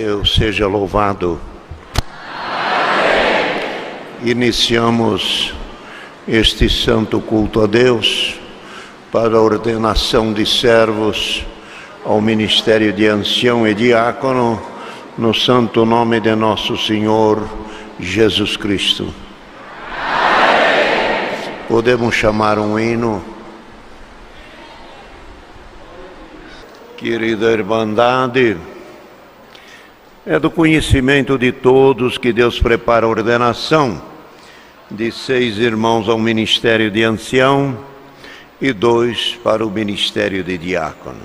Deus seja louvado. Iniciamos este santo culto a Deus para a ordenação de servos ao ministério de ancião e diácono, no santo nome de nosso Senhor Jesus Cristo. Podemos chamar um hino. Querida Irmandade, é do conhecimento de todos que Deus prepara a ordenação de 6 irmãos ao ministério de ancião e 2 para o ministério de diácono.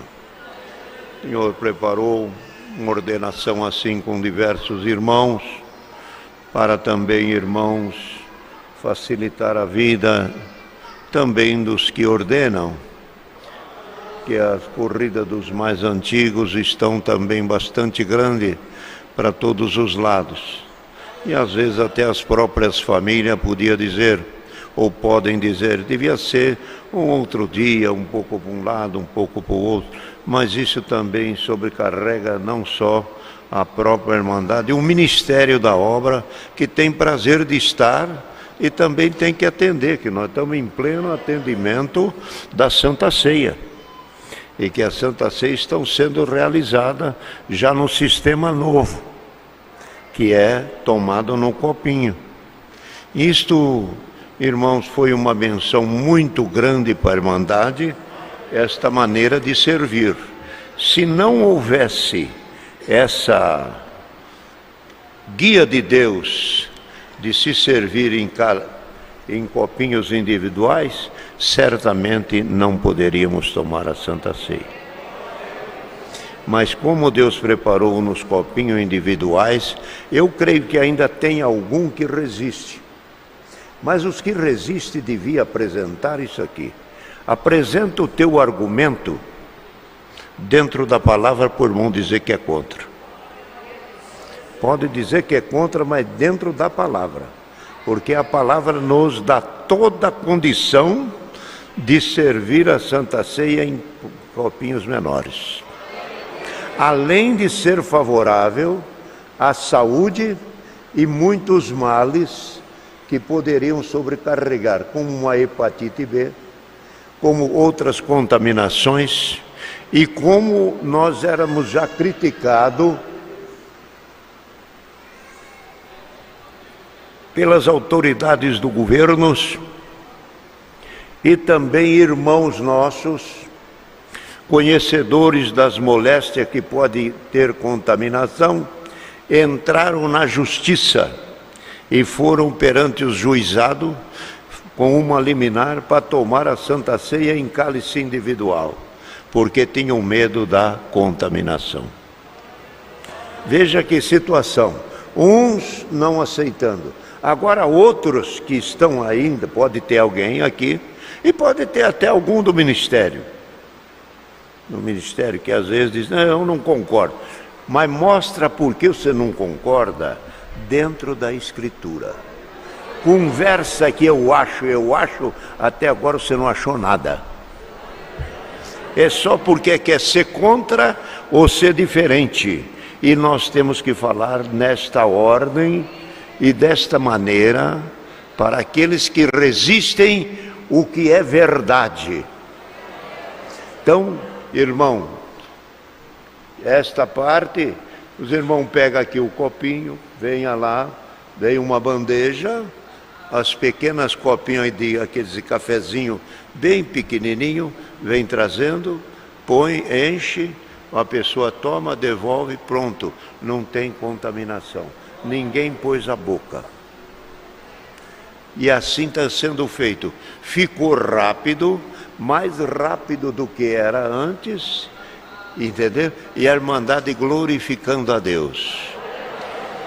O Senhor preparou uma ordenação assim com diversos irmãos, para também, irmãos, facilitar a vida também dos que ordenam, que as corridas dos mais antigos estão também bastante grandes para todos os lados. E às vezes até as próprias famílias podiam dizer, ou podem dizer, devia ser um outro dia, um pouco para um lado, um pouco para o outro, mas isso também sobrecarrega não só a própria Irmandade, o ministério da obra, que tem prazer de estar e também tem que atender, que nós estamos em pleno atendimento da Santa Ceia. E que a Santa Ceia estão sendo realizada já no sistema novo, que é tomado no copinho. Isto, irmãos, foi uma benção muito grande para a Irmandade, esta maneira de servir. Se não houvesse essa guia de Deus de se servir em copinhos individuais, certamente não poderíamos tomar a Santa Ceia. Mas como Deus preparou nos copinhos individuais, eu creio que ainda tem algum que resiste. Mas os que resistem deviam apresentar isso aqui. Apresenta o teu argumento dentro da palavra, por não dizer que é contra. Pode dizer que é contra, mas dentro da palavra. Porque a palavra nos dá toda a condição de servir a Santa Ceia em copinhos menores. Além de ser favorável à saúde e muitos males que poderiam sobrecarregar, como a hepatite B, como outras contaminações, e como nós éramos já criticados pelas autoridades do governo e também irmãos nossos, conhecedores das moléstias que pode ter contaminação, entraram na justiça e foram perante os juizados com uma liminar para tomar a Santa Ceia em cálice individual, porque tinham medo da contaminação. Veja que situação, uns não aceitando. Agora outros que estão ainda, pode ter alguém aqui, e pode ter até algum do ministério. No ministério que às vezes diz, não, eu não concordo. Mas mostra por que você não concorda dentro da Escritura. Conversa que eu acho, até agora você não achou nada. É só porque quer ser contra ou ser diferente. E nós temos que falar nesta ordem e desta maneira para aqueles que resistem o que é verdade. Então, irmão, esta parte, os irmãos pegam aqui o copinho, venha lá, vem uma bandeja, as pequenas copinhas de aqueles cafezinho bem pequenininho, vem trazendo, põe, enche, a pessoa toma, devolve, pronto, não tem contaminação. Ninguém pôs a boca. E assim está sendo feito. Ficou rápido, mais rápido do que era antes, entendeu? E a Irmandade glorificando a Deus.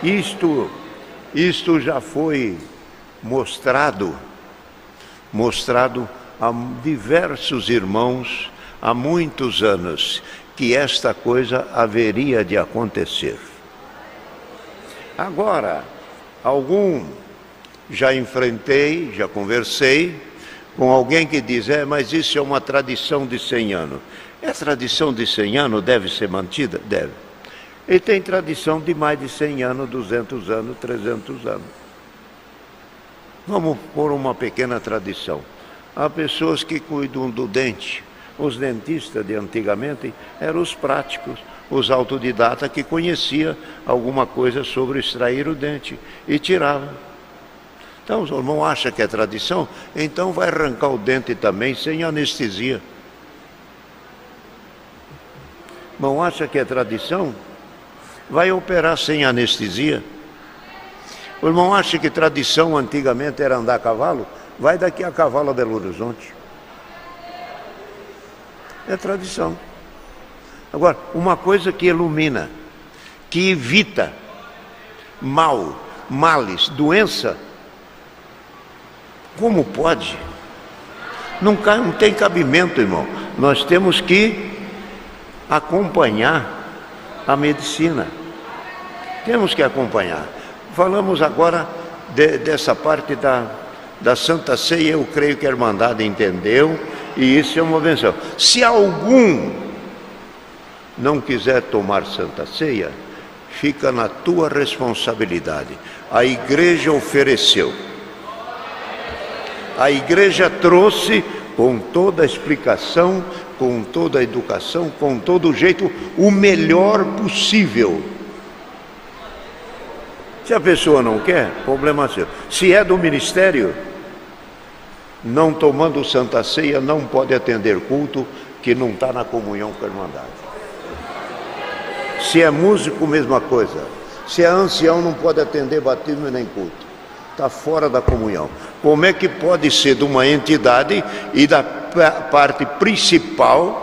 Isto já foi mostrado a diversos irmãos há muitos anos, que esta coisa haveria de acontecer. Agora, já enfrentei, já conversei com alguém que diz, mas isso é uma tradição de 100 anos. A tradição de 100 anos deve ser mantida? Deve. E tem tradição de mais de 100 anos, 200 anos, 300 anos. Vamos por uma pequena tradição. Há pessoas que cuidam do dente. Os dentistas de antigamente eram os práticos, os autodidatas que conheciam alguma coisa sobre extrair o dente e tiravam. Então, os irmãos acham que é tradição, então vai arrancar o dente também sem anestesia. O irmão acha que é tradição, vai operar sem anestesia. O irmão acha que tradição antigamente era andar a cavalo, vai daqui a cavalo a Belo Horizonte. É tradição. Agora, uma coisa que ilumina, que evita mal, males, doença, como pode? Não tem cabimento, irmão. Nós temos que acompanhar a medicina. Temos que acompanhar. Falamos agora dessa parte da Santa Ceia, eu creio que a Irmandade entendeu, e isso é uma benção. Se algum não quiser tomar Santa Ceia, fica na tua responsabilidade. A igreja ofereceu. A igreja trouxe com toda a explicação, com toda a educação, com todo o jeito, o melhor possível. Se a pessoa não quer, problema seu. Se é do ministério, não tomando Santa Ceia, não pode atender culto que não está na comunhão com a Irmandade. Se é músico, mesma coisa. Se é ancião, não pode atender batismo nem culto. Está fora da comunhão. Como é que pode ser de uma entidade e da parte principal,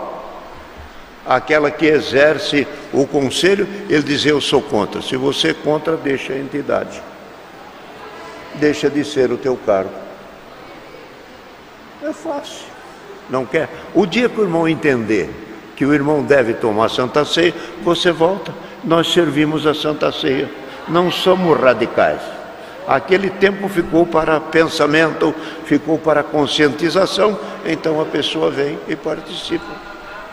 aquela que exerce o conselho, ele dizer eu sou contra? Se você é contra, deixa a entidade. Deixa de ser o teu cargo. É fácil. Não quer? O dia que o irmão entender que o irmão deve tomar Santa Ceia, você volta. Nós servimos a Santa Ceia. Não somos radicais. Aquele tempo ficou para pensamento, ficou para conscientização, então a pessoa vem e participa.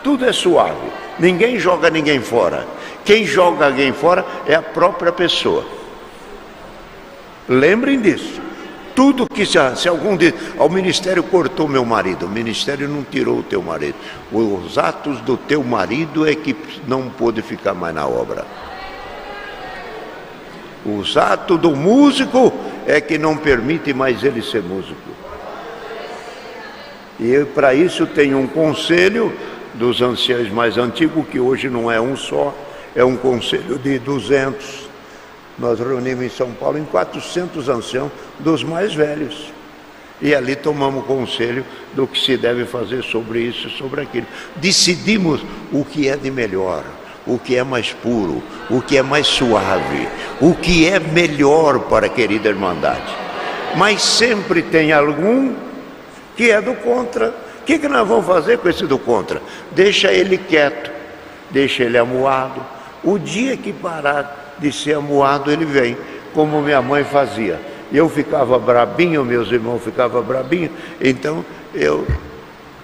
Tudo é suave, ninguém joga ninguém fora. Quem joga alguém fora é a própria pessoa. Lembrem disso. Tudo que se algum diz, o ministério cortou meu marido, o ministério não tirou o teu marido. Os atos do teu marido é que não pôde ficar mais na obra. Os atos do músico é que não permite mais ele ser músico. E para isso tem um conselho dos anciãos mais antigos, que hoje não é um só, é um conselho de 200. Nós reunimos em São Paulo em 400 anciãos dos mais velhos. E ali tomamos conselho do que se deve fazer sobre isso, sobre aquilo. Decidimos o que é de melhor, o que é mais puro, o que é mais suave, o que é melhor para a querida Irmandade. Mas sempre tem algum que é do contra. O que nós vamos fazer com esse do contra? Deixa ele quieto, deixa ele amuado. O dia que parar de ser amuado, ele vem, como minha mãe fazia. Eu ficava brabinho, meus irmãos ficavam brabinhos, então eu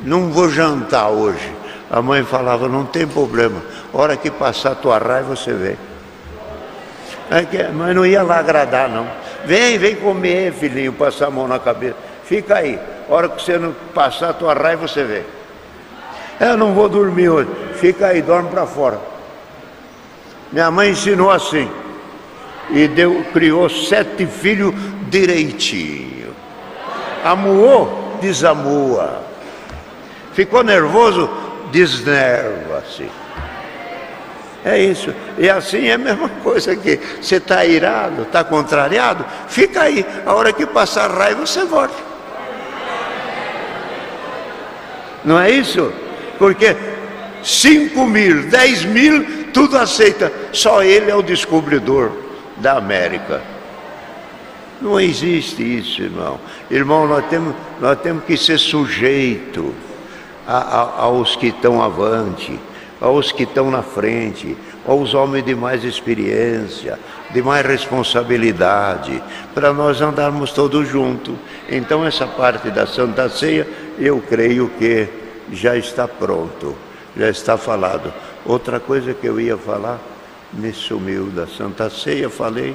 não vou jantar hoje. A mãe falava, não tem problema, hora que passar a tua raiva, você vem. Mas não ia lá agradar, não. Vem comer, filhinho, passar a mão na cabeça. Fica aí, hora que você não passar a tua raiva, você vem. Eu não vou dormir hoje, fica aí, dorme para fora. Minha mãe ensinou assim, e criou 7 filhos direitinho. Amuou, desamua. Ficou nervoso, desnerva-se. É isso. E assim é a mesma coisa aqui. Você está irado, está contrariado, fica aí. A hora que passar raiva, você volta. Não é isso? Porque 5 mil, 10 mil, tudo aceita. Só ele é o descobridor da América. Não existe isso, irmão. Irmão, nós temos que ser sujeito aos que estão avante, aos que estão na frente, aos homens de mais experiência, de mais responsabilidade, para nós andarmos todos juntos. Então essa parte da Santa Ceia, eu creio que já está pronto, já está falado. Outra coisa que eu ia falar, Me sumiu da Santa Ceia, falei.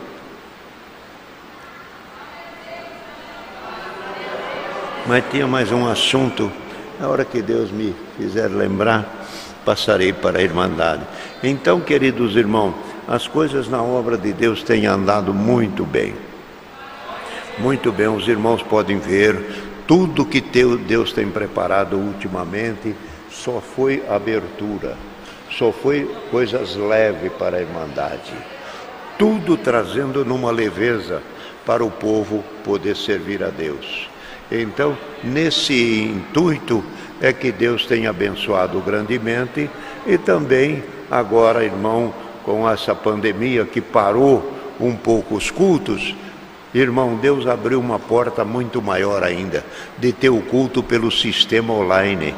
Mas tinha mais um assunto. Na hora que Deus me fizer lembrar, passarei para a Irmandade. Então, queridos irmãos, as coisas na obra de Deus têm andado muito bem. Muito bem, os irmãos podem ver, tudo que Deus tem preparado ultimamente só foi abertura, só foi coisas leves para a Irmandade. Tudo trazendo numa leveza para o povo poder servir a Deus. Então, nesse intuito é que Deus tem abençoado grandemente e também agora, irmão, com essa pandemia que parou um pouco os cultos, irmão, Deus abriu uma porta muito maior ainda, de ter o culto pelo sistema online.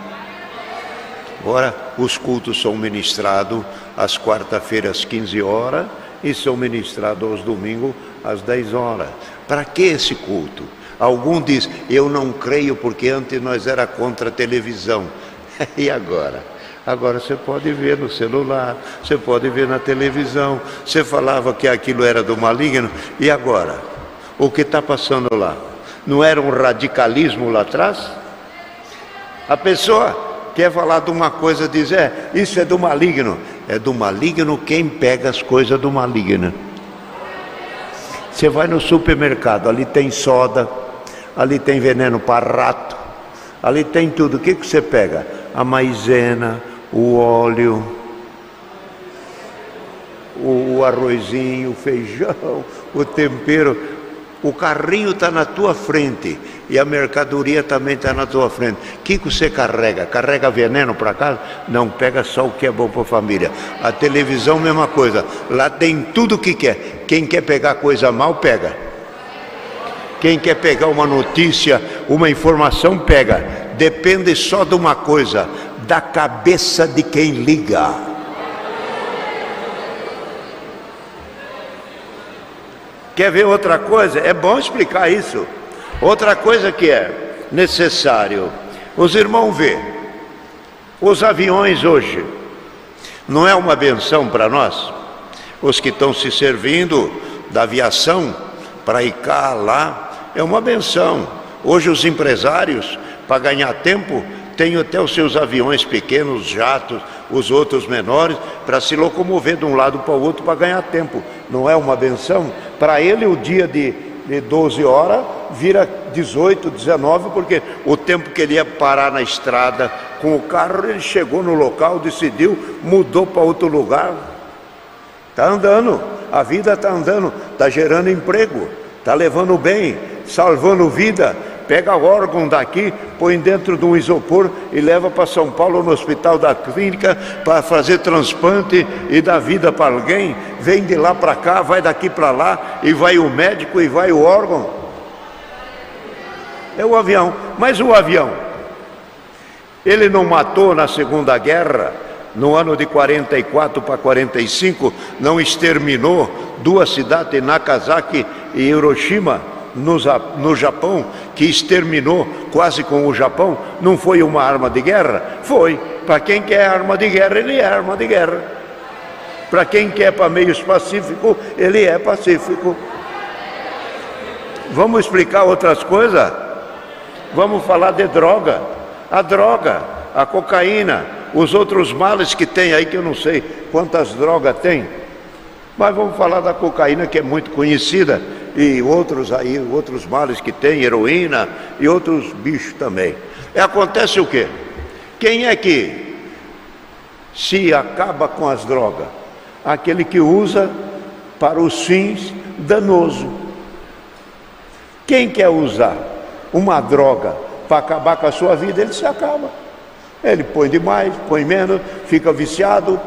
Agora, os cultos são ministrados às quarta-feiras, 15 horas, e são ministrados aos domingos, às 10 horas. Para que esse culto? Algum diz, eu não creio porque antes nós era contra a televisão. E agora? Agora você pode ver no celular, você pode ver na televisão. Você falava que aquilo era do maligno, e agora? O que está passando lá? Não era um radicalismo lá atrás? A pessoa quer falar de uma coisa, diz, isso é do maligno. É do maligno quem pega as coisas do maligno. Você vai no supermercado, ali tem soda, ali tem veneno para rato, ali tem tudo. O que você pega? A maisena, o óleo, o arrozinho, o feijão, o tempero. O carrinho está na tua frente e a mercadoria também está na tua frente. O que você carrega? Carrega veneno para casa? Não, pega só o que é bom para a família. A televisão, mesma coisa. Lá tem tudo o que quer. Quem quer pegar coisa mal, pega. Quem quer pegar uma notícia, uma informação, pega. Depende só de uma coisa, da cabeça de quem liga. Quer ver outra coisa? É bom explicar isso. Outra coisa que é necessário. Os irmãos vê, os aviões hoje, não é uma benção para nós? Os que estão se servindo da aviação para ir cá, lá, é uma benção. Hoje os empresários, para ganhar tempo, têm até os seus aviões pequenos, jatos, os outros menores, para se locomover de um lado para o outro para ganhar tempo. Não é uma benção? Para ele o dia de 12 horas vira 18, 19, porque o tempo que ele ia parar na estrada com o carro, ele chegou no local, decidiu, mudou para outro lugar. Está andando, a vida está andando, está gerando emprego, está levando bem, salvando vida. Pega órgão daqui, põe dentro de um isopor e leva para São Paulo no hospital da clínica para fazer transplante e dar vida para alguém. Vem de lá para cá, vai daqui para lá, e vai o médico e vai o órgão. É o avião. Mas o avião, ele não matou na Segunda Guerra, no ano de 44 para 45, não exterminou duas cidades, Nagasaki e Hiroshima, no Japão, que exterminou quase com o Japão? Não foi uma arma de guerra? Foi. Para quem quer arma de guerra, ele é arma de guerra. Para quem quer para meios pacíficos, ele é pacífico. Vamos explicar outras coisas? Vamos falar de droga. A droga, a cocaína, os outros males que tem aí, que eu não sei quantas drogas tem. Mas vamos falar da cocaína, que é muito conhecida, e outros aí, outros males que tem, heroína e outros bichos também. Acontece o quê? Quem é que se acaba com as drogas? Aquele que usa para os fins danosos. Quem quer usar uma droga para acabar com a sua vida, ele se acaba. Ele põe demais, põe menos, fica viciado,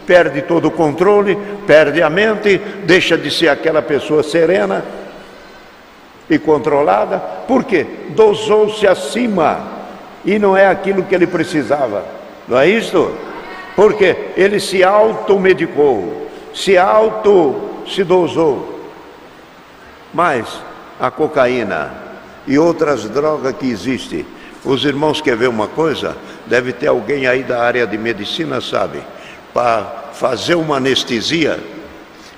perde todo o controle, perde a mente, deixa de ser aquela pessoa serena e controlada. Por quê? Dosou-se acima e não é aquilo que ele precisava. Não é isso? Porque ele se automedicou, se dosou. Mas a cocaína e outras drogas que existem, os irmãos querem ver uma coisa? Deve ter alguém aí da área de medicina, sabe? Para fazer uma anestesia,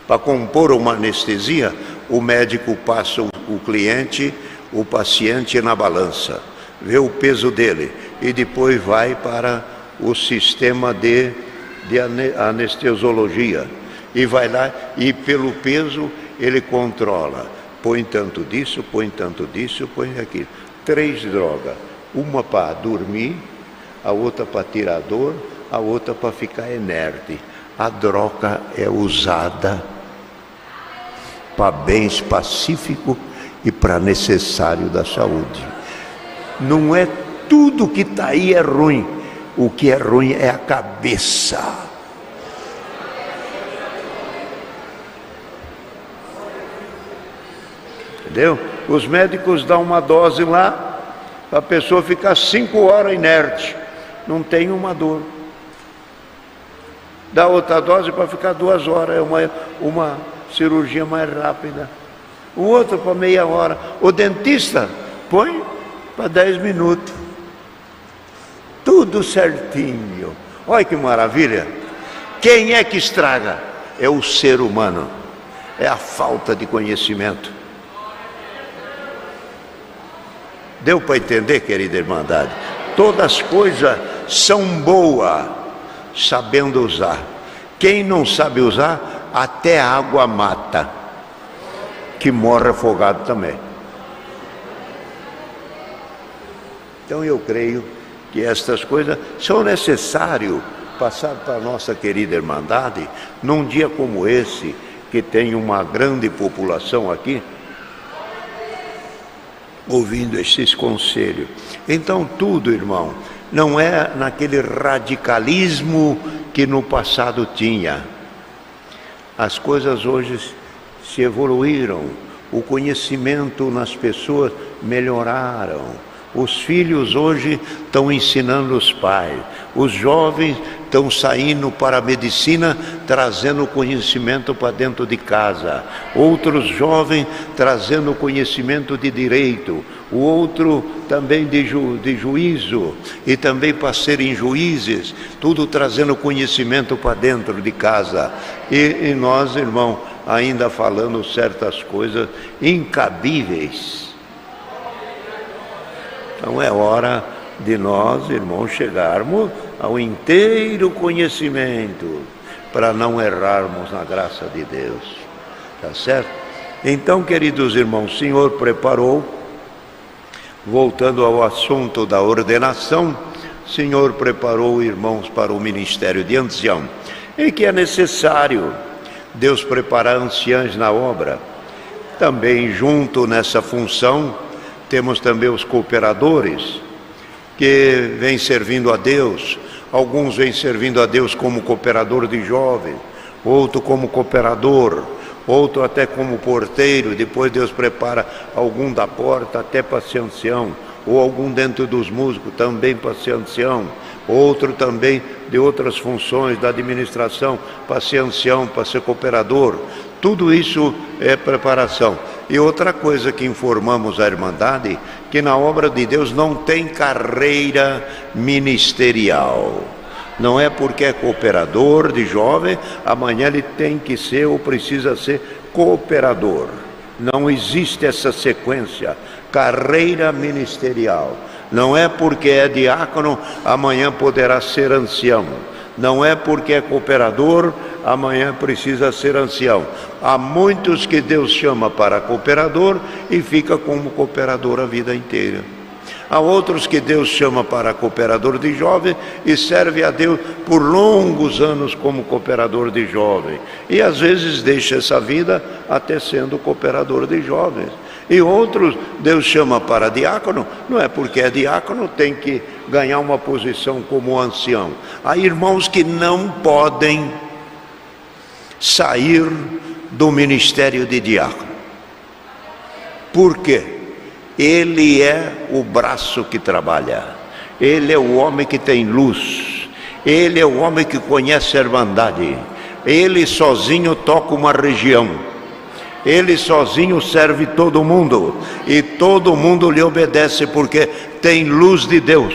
para compor uma anestesia, o médico passa o cliente, o paciente na balança, vê o peso dele e depois vai para o sistema de anestesiologia e vai lá e pelo peso ele controla, põe tanto disso, põe tanto disso, põe aquilo. 3 drogas, uma para dormir, a outra para tirar dor, a outra para ficar inerte. A droga é usada para bens pacíficos e para necessário da saúde. Não é tudo que está aí é ruim. O que é ruim é a cabeça. Entendeu? Os médicos dão uma dose lá, a pessoa fica 5 horas inerte, não tem uma dor. Dá outra dose para ficar 2 horas, é uma cirurgia mais rápida. O outro para meia hora. O dentista põe para 10 minutos. Tudo certinho. Olha que maravilha. Quem é que estraga? É o ser humano. É a falta de conhecimento. Deu para entender, querida irmandade? Todas as coisas são boas, sabendo usar. Quem não sabe usar, até a água mata, que morre afogado também. Então eu creio que estas coisas são necessárias passar para a nossa querida irmandade, num dia como esse, que tem uma grande população aqui, ouvindo esses conselhos. Então tudo, irmão, não é naquele radicalismo que no passado tinha. As coisas hoje se evoluíram, o conhecimento nas pessoas melhoraram. Os filhos hoje estão ensinando os pais, os jovens estão saindo para a medicina, trazendo conhecimento para dentro de casa, outros jovens trazendo conhecimento de direito, o outro também de juízo, e também para serem juízes, tudo trazendo conhecimento para dentro de casa. E nós, irmão, ainda falando certas coisas incabíveis. Então é hora de nós, irmãos, chegarmos ao inteiro conhecimento, para não errarmos na graça de Deus. Tá certo? Então, queridos irmãos, o Senhor preparou, voltando ao assunto da ordenação, o Senhor preparou irmãos para o ministério de ancião, e que é necessário Deus preparar anciãos na obra. Também junto nessa função, temos também os cooperadores, que vêm servindo a Deus. Alguns vêm servindo a Deus como cooperador de jovens, outro como cooperador, outro até como porteiro. Depois Deus prepara algum da porta até para ser ancião, ou algum dentro dos músicos também para ser ancião, outro também de outras funções da administração para ser ancião, para ser cooperador. Tudo isso é preparação. E outra coisa que informamos à Irmandade, que na obra de Deus não tem carreira ministerial. Não é porque é cooperador de jovem, amanhã ele tem que ser ou precisa ser cooperador. Não existe essa sequência, carreira ministerial. Não é porque é diácono, amanhã poderá ser ancião. Não é porque é cooperador, amanhã precisa ser ancião. Há muitos que Deus chama para cooperador e fica como cooperador a vida inteira. Há outros que Deus chama para cooperador de jovem e serve a Deus por longos anos como cooperador de jovem. E às vezes deixa essa vida até sendo cooperador de jovens. E outros Deus chama para diácono, não é porque é diácono tem que ganhar uma posição como ancião. Há irmãos que não podem sair do ministério de diácono. Por quê? Ele é o braço que trabalha, ele é o homem que tem luz, ele é o homem que conhece a irmandade, ele sozinho toca uma região, ele sozinho serve todo mundo, e todo mundo lhe obedece porque tem luz de Deus.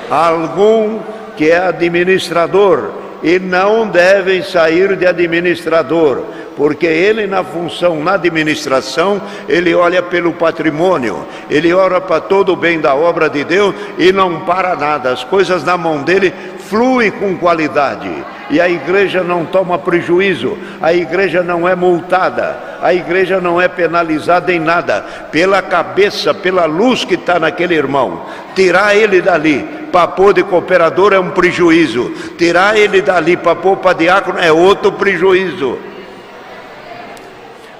Algum que é administrador, e não devem sair de administrador, porque ele na função, na administração, ele olha pelo patrimônio, ele olha para todo o bem da obra de Deus e não para nada, as coisas na mão dele fluem com qualidade, e a igreja não toma prejuízo, a igreja não é multada, a igreja não é penalizada em nada, pela cabeça, pela luz que está naquele irmão. Tirar ele dali para pôr de cooperador é um prejuízo, tirar ele dali para pôr para diácono é outro prejuízo.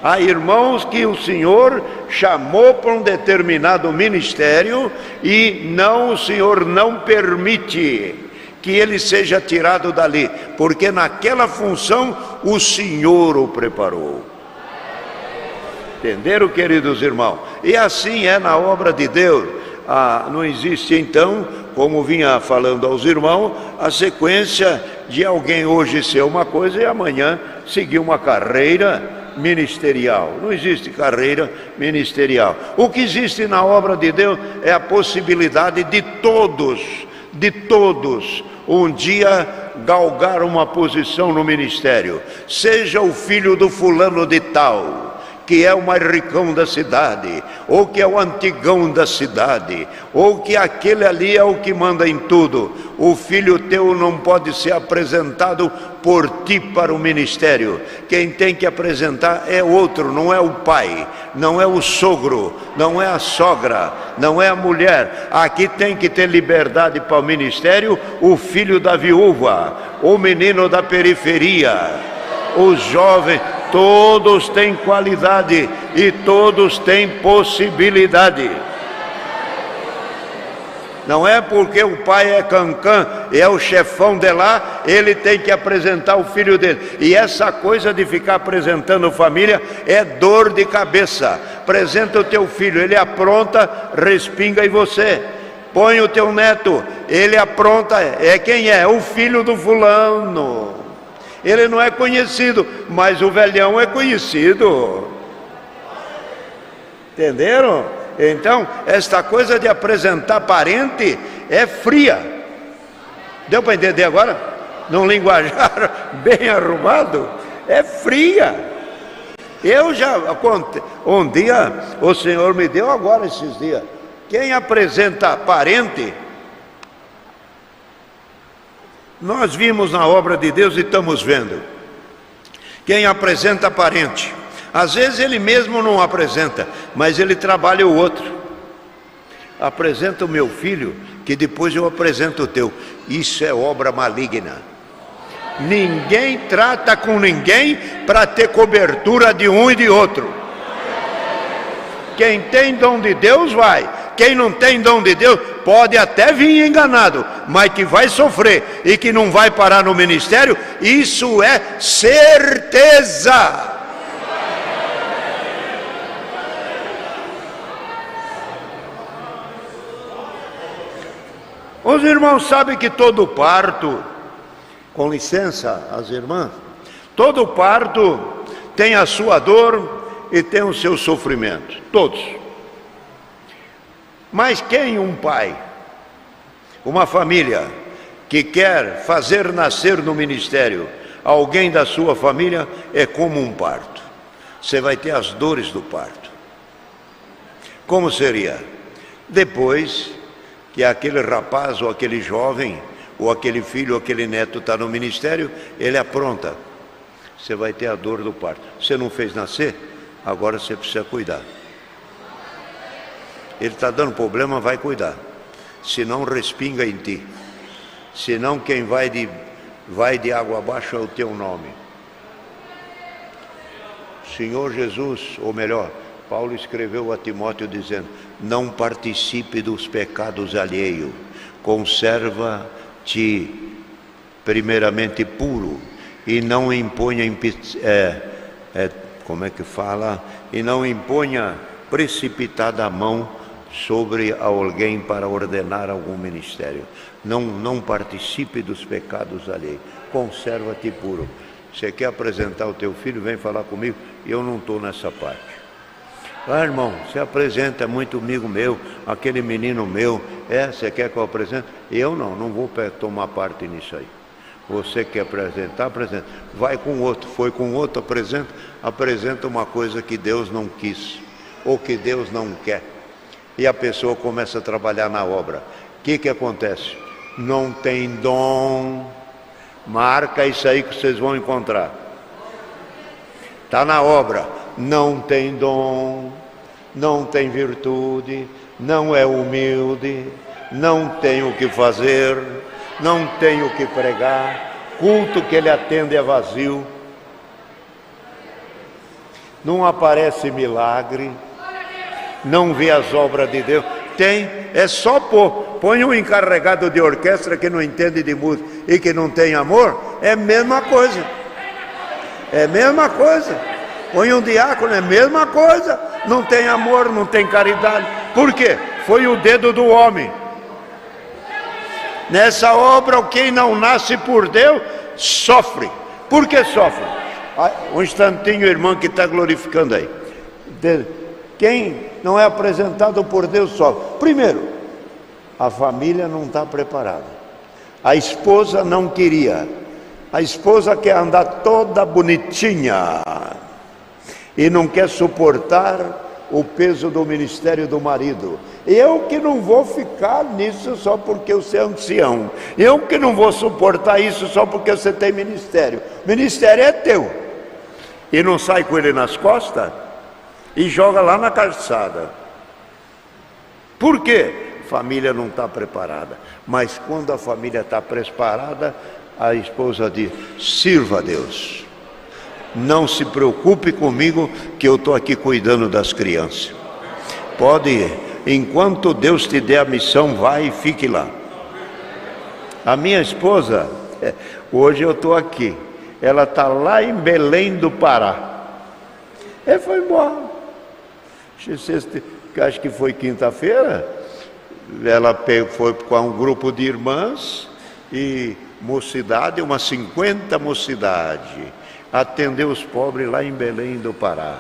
Há irmãos que o Senhor chamou para um determinado ministério e o Senhor não permite que ele seja tirado dali, porque naquela função o Senhor o preparou. Entenderam, queridos irmãos? E assim é na obra de Deus. Não existe então, como vinha falando aos irmãos, a sequência de alguém hoje ser uma coisa e amanhã seguir uma carreira ministerial. Não existe carreira ministerial. O que existe na obra de Deus é a possibilidade de todos um dia galgar uma posição no ministério. Seja o filho do fulano de tal, que é o mais ricão da cidade, ou que é o antigão da cidade, ou que aquele ali é o que manda em tudo. O filho teu não pode ser apresentado por ti para o ministério. Quem tem que apresentar é outro, não é o pai, não é o sogro, não é a sogra, não é a mulher. Aqui tem que ter liberdade para o ministério o filho da viúva, o menino da periferia, os jovens. Todos têm qualidade e todos têm possibilidade. Não é porque o pai é cancã, é o chefão de lá, ele tem que apresentar o filho dele. E essa coisa de ficar apresentando família é dor de cabeça. Apresenta o teu filho, ele apronta, respinga em você. Põe o teu neto, ele apronta, quem é? O filho do fulano. Ele não é conhecido, mas o velhão é conhecido. Entenderam? Então, esta coisa de apresentar parente é fria. Deu para entender agora? Num linguajar bem arrumado? É fria. Eu já contei, um dia, o Senhor me deu agora esses dias. Quem apresenta parente, nós vimos na obra de Deus e estamos vendo. Quem apresenta parente, às vezes ele mesmo não apresenta, mas ele trabalha o outro. Apresenta o meu filho, que depois eu apresento o teu. Isso é obra maligna. Ninguém trata com ninguém para ter cobertura de um e de outro. Quem tem dom de Deus vai. Quem não tem dom de Deus pode até vir enganado, mas que vai sofrer e que não vai parar no ministério, isso é certeza. Os irmãos sabem que todo parto, com licença as irmãs, todo parto tem a sua dor e tem o seu sofrimento, todos. Mas quem um pai, uma família que quer fazer nascer no ministério alguém da sua família, é como um parto. Você vai ter as dores do parto. Como seria? Depois que aquele rapaz ou aquele jovem, ou aquele filho ou aquele neto está no ministério, ele apronta. Você vai ter a dor do parto. Você não fez nascer? Agora você precisa cuidar. Ele está dando problema, vai cuidar. Senão respinga em ti. Senão quem vai de água abaixo é o teu nome. Senhor Jesus, ou melhor, Paulo escreveu a Timóteo dizendo: não participe dos pecados alheios, conserva-te primeiramente puro e não imponha e não imponha precipitada a mão sobre alguém para ordenar algum ministério. Não participe dos pecados alheios, conserva-te puro. Você quer apresentar o teu filho, vem falar comigo, eu não estou nessa parte. Irmão, você apresenta muito amigo meu, aquele menino meu, você quer que eu apresente? Eu não vou tomar parte nisso aí. Você quer apresentar, apresenta. Vai com outro, foi com outro, apresenta uma coisa que Deus não quis, ou que Deus não quer. E a pessoa começa a trabalhar na obra. O que acontece? Não tem dom. Marca isso aí que vocês vão encontrar. Está na obra. Não tem dom, não tem virtude, não é humilde, não tem o que fazer, não tem o que pregar, culto que ele atende é vazio, não aparece milagre, não vê as obras de Deus. Tem, é só põe um encarregado de orquestra que não entende de música e que não tem amor, é a mesma coisa. É a mesma coisa. Põe um diácono, é a mesma coisa. Não tem amor, não tem caridade. Por quê? Foi o dedo do homem. Nessa obra, quem não nasce por Deus, sofre. Por que sofre? Um instantinho, irmão, que está glorificando aí. Quem não é apresentado por Deus sofre. Primeiro, a família não está preparada. A esposa não queria. A esposa quer andar toda bonitinha e não quer suportar o peso do ministério do marido. Eu que não vou ficar nisso só porque você é ancião. Eu que não vou suportar isso só porque você tem ministério. Ministério é teu. E não sai com ele nas costas e joga lá na calçada. Por quê? A família não está preparada. Mas quando a família está preparada, a esposa diz: sirva a Deus. Não se preocupe comigo que eu estou aqui cuidando das crianças. Pode ir. Enquanto Deus te der a missão, vai e fique lá. A minha esposa, hoje eu estou aqui. Ela está lá em Belém do Pará. Ela foi embora. Acho que foi quinta-feira. Ela foi com um grupo de irmãs e mocidade, umas 50 mocidades. Atendeu os pobres lá em Belém do Pará.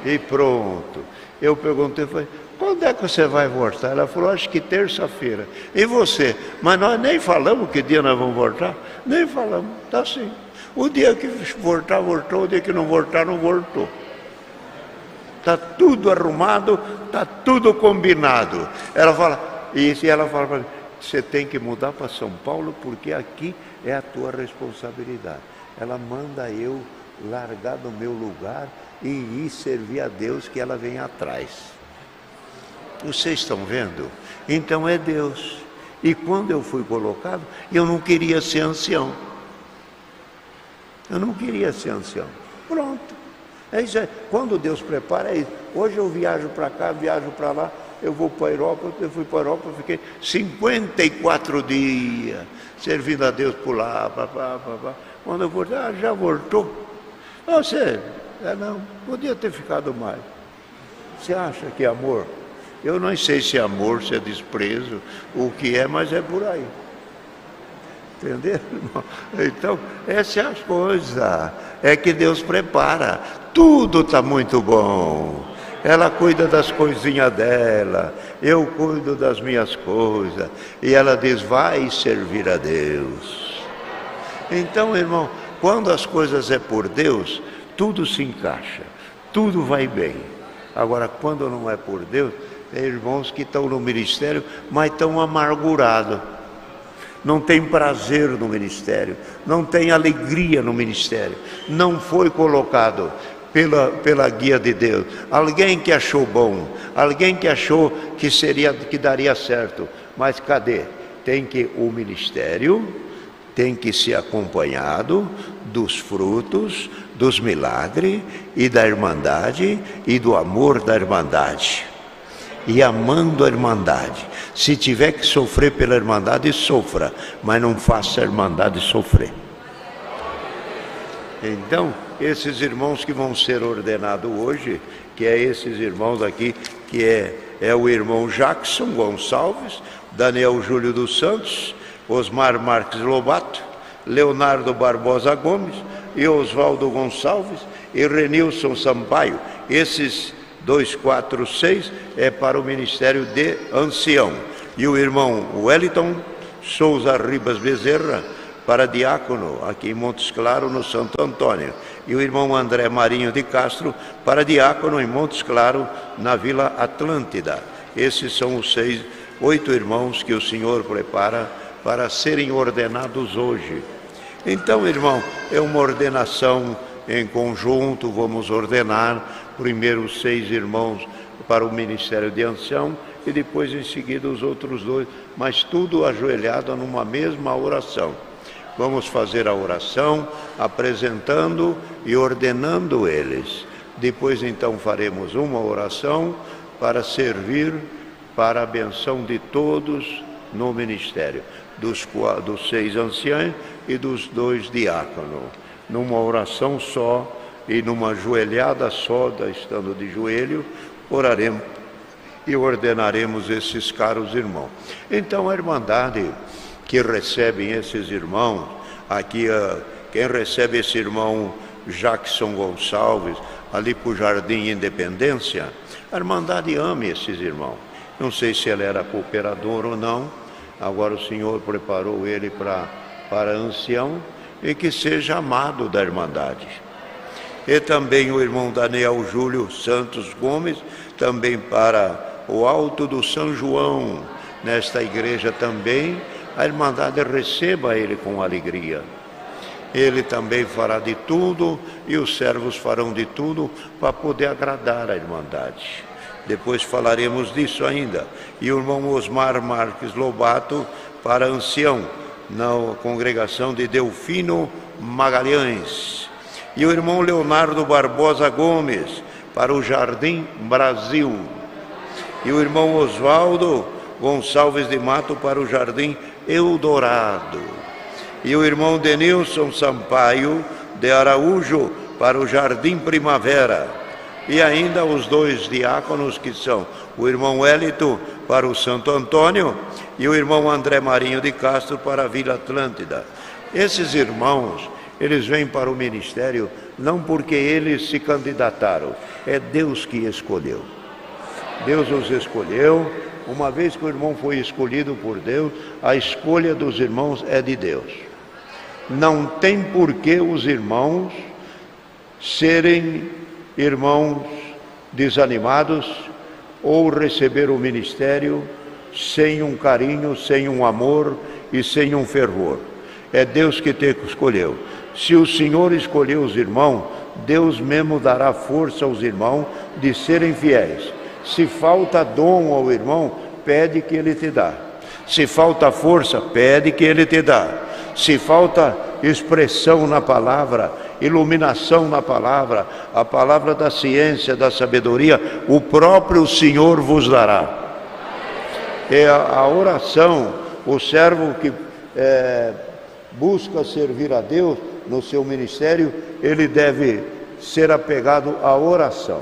E pronto. Eu perguntei, falei, quando é que você vai voltar? Ela falou, acho que terça-feira. E você? Mas nós nem falamos que dia nós vamos voltar? Nem falamos, tá assim. O dia que voltar, voltou. O dia que não voltar, não voltou. Está tudo arrumado, está tudo combinado. Ela fala, e ela fala para mim, você tem que mudar para São Paulo porque aqui é a tua responsabilidade. Ela manda eu largar do meu lugar e ir servir a Deus, que ela vem atrás. Vocês estão vendo? Então é Deus. E quando eu fui colocado, eu não queria ser ancião. Eu não queria ser ancião. Pronto. É isso aí. Quando Deus prepara, é isso. Hoje eu viajo para cá, viajo para lá, eu vou para a Europa, eu fui para a Europa, fiquei 54 dias servindo a Deus por lá, Quando eu voltei, já voltou. Você, não, podia ter ficado mais. Você acha que é amor? Eu não sei se é amor, se é desprezo, o que é, mas é por aí. Entendeu? Então, essa é a coisa. É que Deus prepara. Tudo está muito bom. Ela cuida das coisinhas dela, eu cuido das minhas coisas. E ela diz, vai servir a Deus. Então, irmão, quando as coisas é por Deus, tudo se encaixa, tudo vai bem. Agora, quando não é por Deus, tem irmãos que estão no ministério, mas estão amargurados. Não tem prazer no ministério, não tem alegria no ministério, não foi colocado pela guia de Deus. Alguém que achou bom, alguém que achou que daria certo, mas cadê? O ministério tem que ser acompanhado dos frutos, dos milagres e da irmandade e do amor da irmandade. E amando a irmandade. Se tiver que sofrer pela irmandade, sofra, mas não faça a irmandade sofrer. Então, esses irmãos que vão ser ordenados hoje, que é esses irmãos aqui, que é o irmão Jackson Gonçalves, Daniel Júlio dos Santos, Osmar Marques Lobato, Leonardo Barbosa Gomes e Oswaldo Gonçalves e Renilson Sampaio. Esses 2, 4, 6 é para o ministério de ancião. E o irmão Wellington Souza Ribas Bezerra para diácono, aqui em Montes Claros, no Santo Antônio. E o irmão André Marinho de Castro, para diácono em Montes Claros, na Vila Atlântida. Esses são os 8 irmãos que o Senhor prepara para serem ordenados hoje. Então, irmão, é uma ordenação em conjunto. Vamos ordenar primeiro os 6 irmãos para o ministério de ancião e depois em seguida os outros 2, mas tudo ajoelhado numa mesma oração. Vamos fazer a oração apresentando e ordenando eles. Depois então faremos uma oração para servir para a benção de todos no ministério, dos 6 anciãos e dos 2 diáconos. Numa oração só e numa joelhada só, estando de joelho, oraremos e ordenaremos esses caros irmãos. Então a Irmandade que recebem esses irmãos, aqui quem recebe esse irmão Jackson Gonçalves, ali para o Jardim Independência, a Irmandade ama esses irmãos. Não sei se ele era cooperador ou não, agora o Senhor preparou ele para ancião, e que seja amado da Irmandade. E também o irmão Daniel Júlio Santos Gomes, também para o Alto do São João, nesta igreja também, a Irmandade receba ele com alegria. Ele também fará de tudo, e os servos farão de tudo, para poder agradar a Irmandade. Depois falaremos disso ainda. E o irmão Osmar Marques Lobato, para ancião, na congregação de Delfino Magalhães. E o irmão Leonardo Barbosa Gomes, para o Jardim Brasil. E o irmão Oswaldo Gonçalves de Mato, para o Jardim Eldorado. E o irmão Denilson Sampaio de Araújo, para o Jardim Primavera. E ainda os 2 diáconos, que são o irmão Hélito para o Santo Antônio e o irmão André Marinho de Castro para a Vila Atlântida. Esses irmãos, eles vêm para o ministério não porque eles se candidataram, é Deus que escolheu. Deus os escolheu. Uma vez que o irmão foi escolhido por Deus, a escolha dos irmãos é de Deus. Não tem por que os irmãos serem irmãos desanimados ou receber o ministério sem um carinho, sem um amor e sem um fervor. É Deus que te escolheu. Se o Senhor escolheu os irmãos, Deus mesmo dará força aos irmãos de serem fiéis. Se falta dom ao irmão, pede que ele te dá. Se falta força, pede que ele te dá. Se falta expressão na palavra, iluminação na palavra, a palavra da ciência, da sabedoria, o próprio Senhor vos dará. É a oração, o servo que busca servir a Deus no seu ministério, ele deve ser apegado à oração.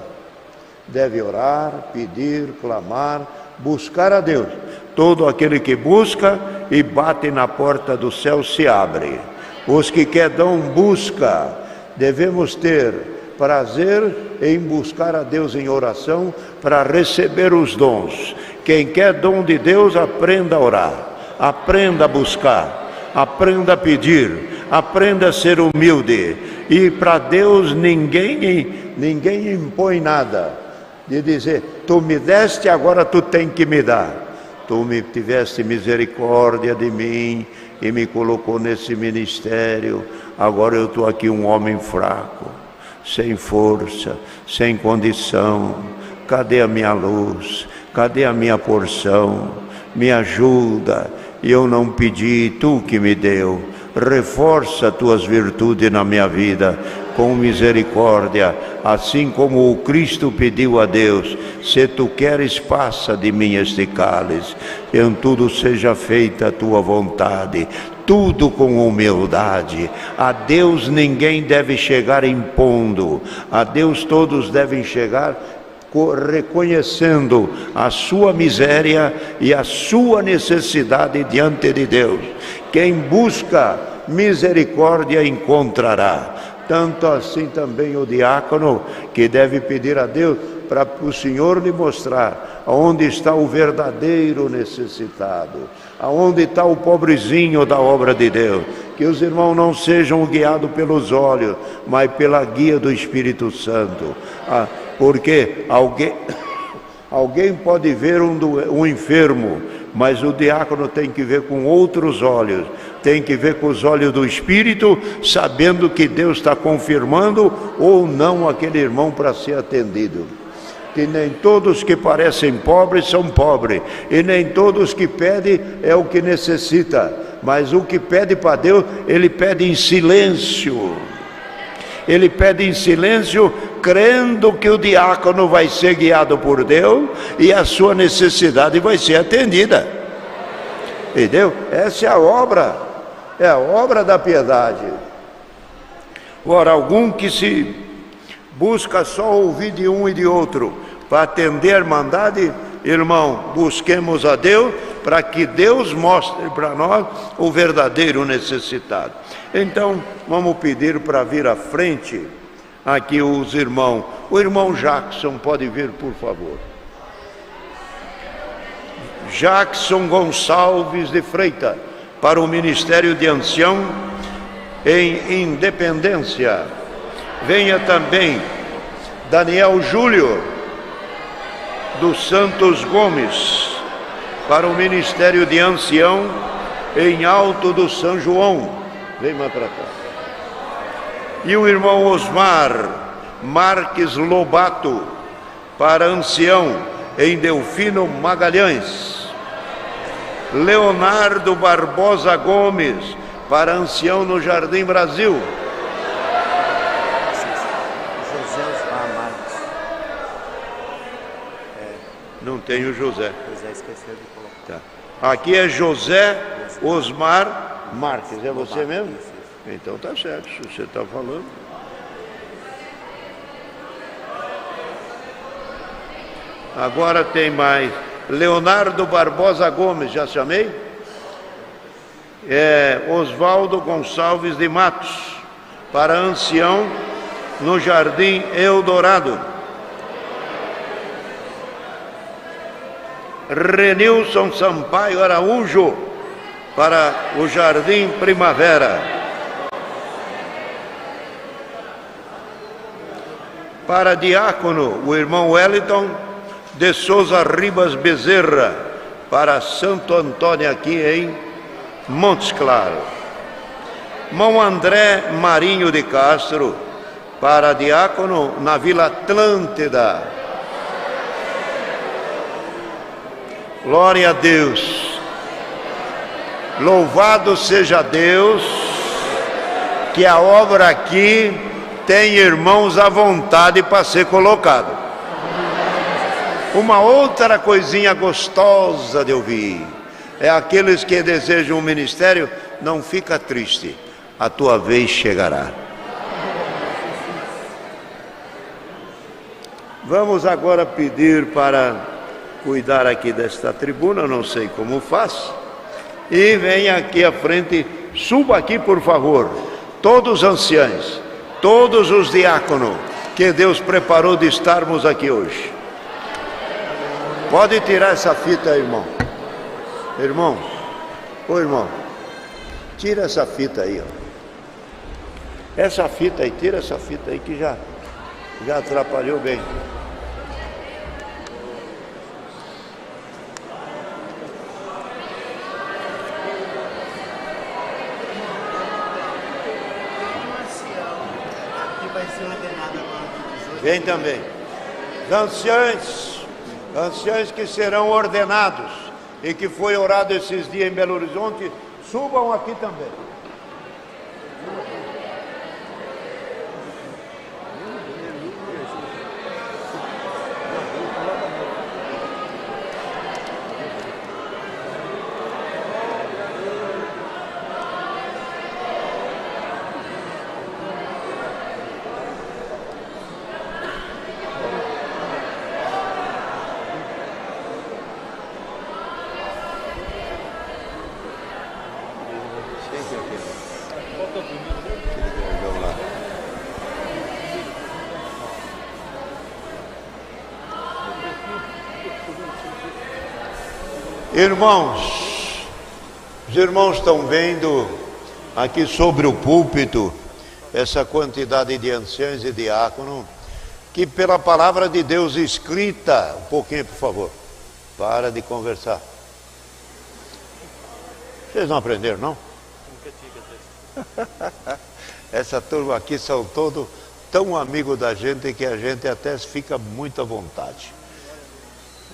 Deve orar, pedir, clamar, buscar a Deus. Todo aquele que busca e bate na porta do céu se abre. Os que querem dom busca. Devemos ter prazer em buscar a Deus em oração para receber os dons. Quem quer dom de Deus, aprenda a orar, aprenda a buscar, aprenda a pedir, aprenda a ser humilde. E para Deus ninguém impõe nada. De dizer, tu me deste, agora tu tem que me dar. Tu me tiveste misericórdia de mim e me colocou nesse ministério. Agora eu estou aqui um homem fraco, sem força, sem condição. Cadê a minha luz? Cadê a minha porção? Me ajuda. E eu não pedi, tu que me deu. Reforça tuas virtudes na minha vida com misericórdia, assim como o Cristo pediu a Deus: se tu queres, passa de mim este cálice. Em tudo seja feita a tua vontade, tudo com humildade. A Deus ninguém deve chegar impondo, a Deus todos devem chegar reconhecendo a sua miséria e a sua necessidade diante de Deus. Quem busca misericórdia encontrará. Tanto assim também o diácono, que deve pedir a Deus para o Senhor lhe mostrar onde está o verdadeiro necessitado, Aonde está o pobrezinho da obra de Deus? Que os irmãos não sejam guiados pelos olhos, mas pela guia do Espírito Santo. Porque alguém pode ver um enfermo, mas o diácono tem que ver com outros olhos, tem que ver com os olhos do Espírito, sabendo que Deus está confirmando ou não aquele irmão para ser atendido. Que nem todos que parecem pobres são pobres, e nem todos que pedem é o que necessita, mas o que pede para Deus, ele pede em silêncio. Ele pede em silêncio, crendo que o diácono vai ser guiado por Deus e a sua necessidade vai ser atendida. Entendeu? Essa é a obra da piedade. Ora, algum que se busca só ouvir de um e de outro para atender a irmandade, irmão, busquemos a Deus para que Deus mostre para nós o verdadeiro necessitado. Então, vamos pedir para vir à frente aqui os irmãos. O irmão Jackson pode vir, por favor. Jackson Gonçalves de Freitas, para o Ministério de Ancião em Independência. Venha também Daniel Júlio dos Santos Gomes, para o Ministério de Ancião em Alto do São João. Vem mais para cá. E o irmão Osmar Marques Lobato, para ancião em Delfino Magalhães. Leonardo Barbosa Gomes, para ancião no Jardim Brasil. José Osmar Marques. Não tem o José. José esqueceu de colocar. Tá. Aqui é José Osmar Marques, é você mesmo? Então tá certo, se você está falando. Agora tem mais. Leonardo Barbosa Gomes, já chamei? Oswaldo Gonçalves de Matos, para ancião no Jardim Eldorado. Renilson Sampaio Araújo, para o Jardim Primavera. Para diácono, o irmão Wellington de Souza Ribas Bezerra, para Santo Antônio, aqui em Montes Claros. Irmão André Marinho de Castro, para diácono na Vila Atlântida. Glória a Deus. Louvado seja Deus, que a obra aqui tem irmãos à vontade para ser colocado. Uma outra coisinha gostosa de ouvir é aqueles que desejam um ministério, não fica triste, a tua vez chegará. Vamos agora pedir para cuidar aqui desta tribuna, não sei como faz, e venha aqui à frente, suba aqui por favor, todos os anciãos, todos os diáconos que Deus preparou de estarmos aqui hoje. Pode tirar essa fita aí, irmão. Irmão, ô irmão, tira essa fita aí, ó. Essa fita aí, tira essa fita aí que já atrapalhou bem. Vem também. Anciãos que serão ordenados e que foi orado esses dias em Belo Horizonte, subam aqui também. Irmãos, Os irmãos estão vendo aqui sobre o púlpito essa quantidade de anciãos e diáconos que pela palavra de Deus escrita, um pouquinho por favor, para de conversar. Vocês não aprenderam não? Essa turma aqui são todos tão amigos da gente que a gente até fica muito à vontade.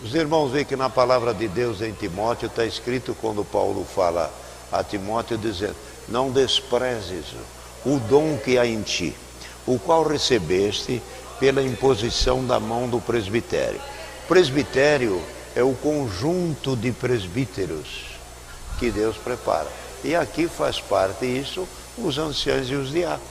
Os irmãos veem que na palavra de Deus em Timóteo está escrito quando Paulo fala a Timóteo dizendo: não desprezes o dom que há em ti, o qual recebeste pela imposição da mão do presbitério. Presbitério é o conjunto de presbíteros que Deus prepara. E aqui faz parte isso, os anciãos e os diáconos.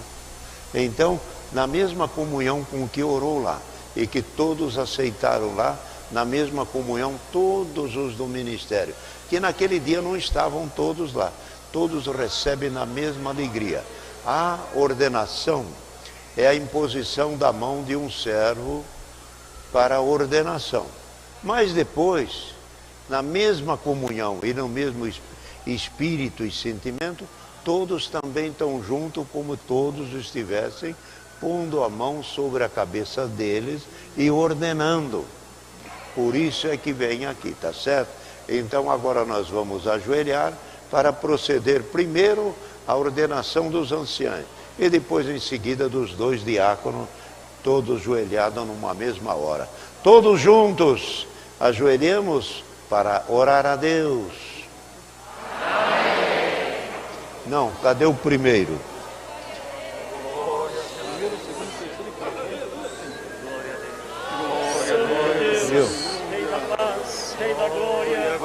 Então, na mesma comunhão com que orou lá, e que todos aceitaram lá, na mesma comunhão todos os do ministério, que naquele dia não estavam todos lá, todos recebem na mesma alegria. A ordenação é a imposição da mão de um servo para a ordenação. Mas depois, na mesma comunhão e no mesmo espírito e sentimento, todos também estão juntos como todos estivessem pondo a mão sobre a cabeça deles e ordenando. Por isso é que vem aqui, tá certo? Então agora nós vamos ajoelhar para proceder primeiro à ordenação dos anciãos e depois em seguida dos dois diáconos, todos ajoelhados numa mesma hora. Todos juntos ajoelhemos para orar a Deus. Amém. Não, cadê o primeiro? Rei da paz, Rei da glória,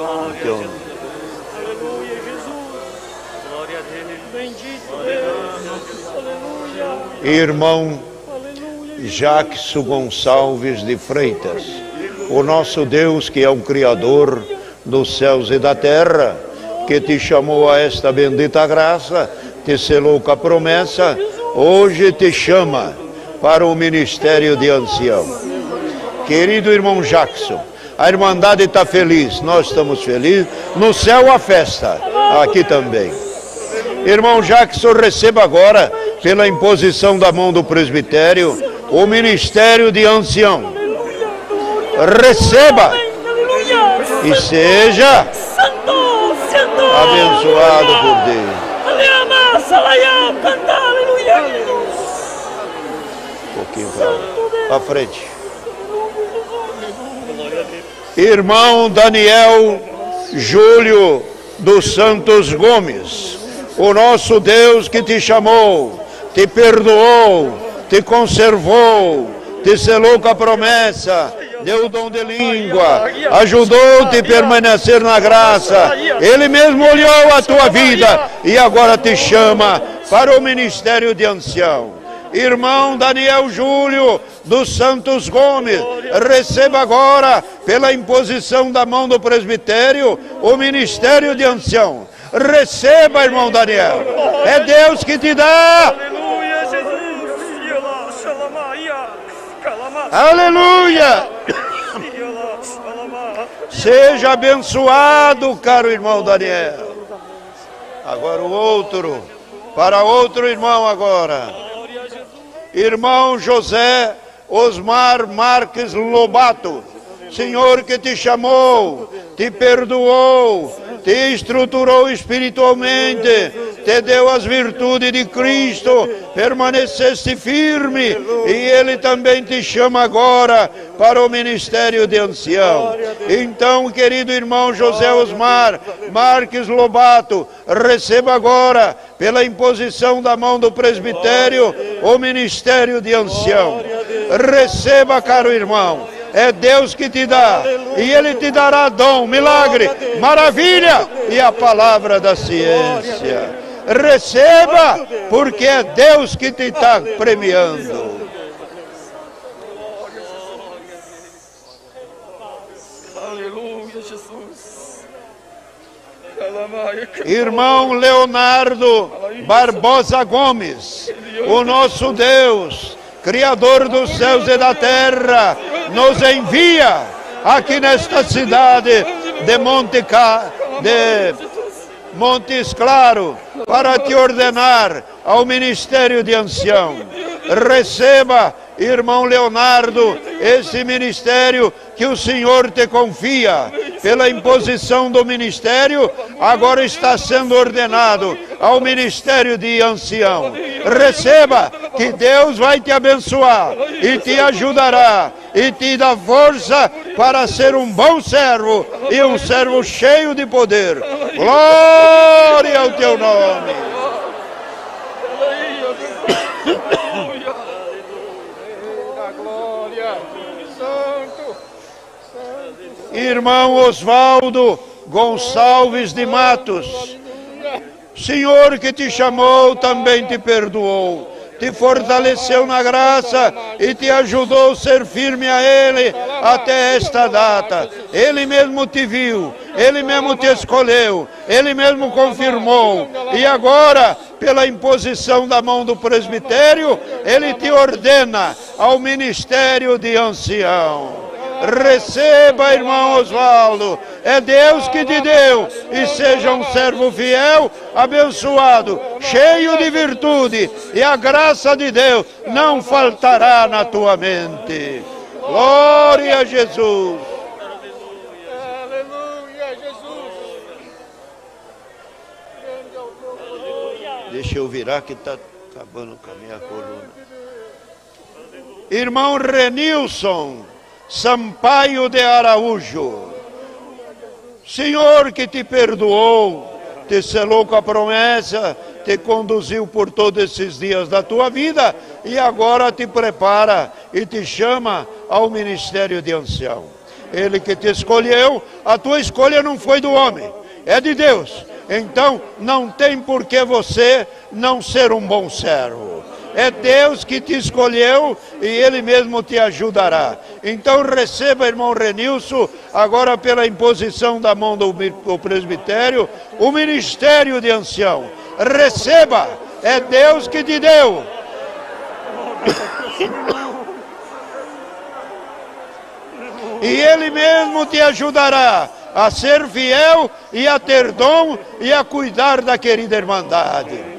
aleluia, Jesus, glória a Deus, bendito Deus, aleluia. Irmão Jackson Gonçalves de Freitas, o nosso Deus que é o Criador dos céus e da terra, que te chamou a esta bendita graça, te selou com a promessa, hoje te chama para o ministério de ancião. Querido irmão Jackson, a Irmandade está feliz, nós estamos felizes, no céu a festa, aqui também. Irmão Jackson, receba agora, pela imposição da mão do presbitério, o ministério de ancião. Receba e seja abençoado por Deus. Um pouquinho para frente. Irmão Daniel Júlio dos Santos Gomes, o nosso Deus que te chamou, te perdoou, te conservou, te selou com a promessa, deu o dom de língua, ajudou-te a permanecer na graça, Ele mesmo olhou a tua vida e agora te chama para o ministério de ancião. Irmão Daniel Júlio dos Santos Gomes, receba agora, pela imposição da mão do presbitério, o ministério de ancião. Receba, irmão Daniel, é Deus que te dá. Aleluia, Jesus. Aleluia. Seja abençoado, caro irmão Daniel. Agora o outro, para outro irmão agora. Irmão José Osmar Marques Lobato, Senhor que te chamou, te perdoou, te estruturou espiritualmente, te deu as virtudes de Cristo, permaneceste firme e Ele também te chama agora para o ministério de ancião. Então, querido irmão José Osmar Marques Lobato, receba agora, pela imposição da mão do presbitério, o ministério de ancião. Receba, caro irmão. É Deus que te dá, e Ele te dará dom, milagre, maravilha e a palavra da ciência. Receba, porque é Deus que te está premiando. Aleluia, Jesus. Irmão Leonardo Barbosa Gomes, o nosso Deus, Criador dos céus e da terra, nos envia aqui nesta cidade de Montes Claros, para te ordenar ao ministério de ancião. Receba, irmão Leonardo, esse ministério que o Senhor te confia. Pela imposição do ministério, agora está sendo ordenado ao ministério de ancião. Receba, que Deus vai te abençoar e te ajudará e te dá força para ser um bom servo e um servo cheio de poder. Glória ao teu nome. Irmão Osvaldo Gonçalves de Matos, Senhor que te chamou também te perdoou, te fortaleceu na graça e te ajudou a ser firme a Ele até esta data. Ele mesmo te viu, Ele mesmo te escolheu, Ele mesmo confirmou. E agora, pela imposição da mão do presbitério, Ele te ordena ao ministério de ancião. Receba, irmão Osvaldo, é Deus que te deu, e seja um servo fiel, abençoado, cheio de virtude, e a graça de Deus não faltará na tua mente. Glória a Jesus. Aleluia, Jesus. Deixa eu virar que está acabando com a minha coluna. Irmão Renilson Sampaio de Araújo, Senhor que te perdoou, te selou com a promessa, te conduziu por todos esses dias da tua vida e agora te prepara e te chama ao ministério de ancião. Ele que te escolheu, a tua escolha não foi do homem, é de Deus. Então não tem por que você não ser um bom servo. É Deus que te escolheu e Ele mesmo te ajudará. Então receba, irmão Renilson, agora pela imposição da mão do presbitério, o ministério de ancião. Receba, é Deus que te deu. E Ele mesmo te ajudará a ser fiel e a ter dom e a cuidar da querida irmandade.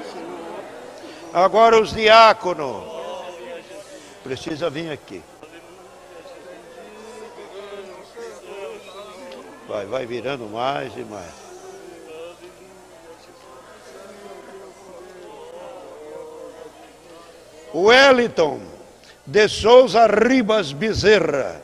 Agora os diáconos, precisa vir aqui. Vai virando mais e mais. Wellington de Souza Ribas Bezerra,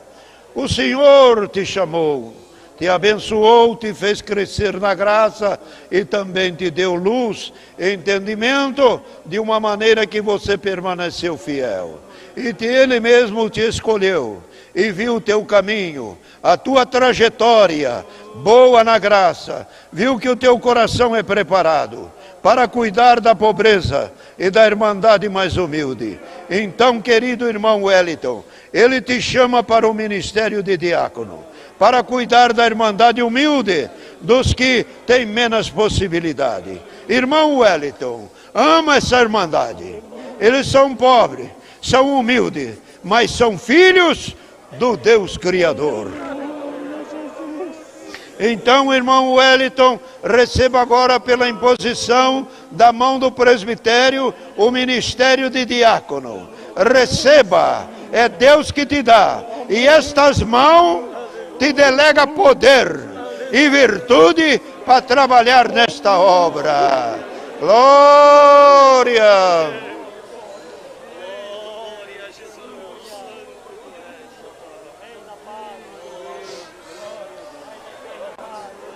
o Senhor te chamou, te abençoou, te fez crescer na graça e também te deu luz e entendimento de uma maneira que você permaneceu fiel. E Ele mesmo te escolheu e viu o teu caminho, a tua trajetória boa na graça, viu que o teu coração é preparado para cuidar da pobreza e da irmandade mais humilde. Então, querido irmão Wellington, Ele te chama para o ministério de diácono, para cuidar da irmandade humilde, dos que têm menos possibilidade. Irmão Wellington, ama essa irmandade. Eles são pobres, são humildes, mas são filhos do Deus Criador. Então, irmão Wellington, receba agora pela imposição da mão do presbitério o ministério de diácono. Receba, é Deus que te dá, e estas mãos te delega poder e virtude para trabalhar nesta obra. Glória!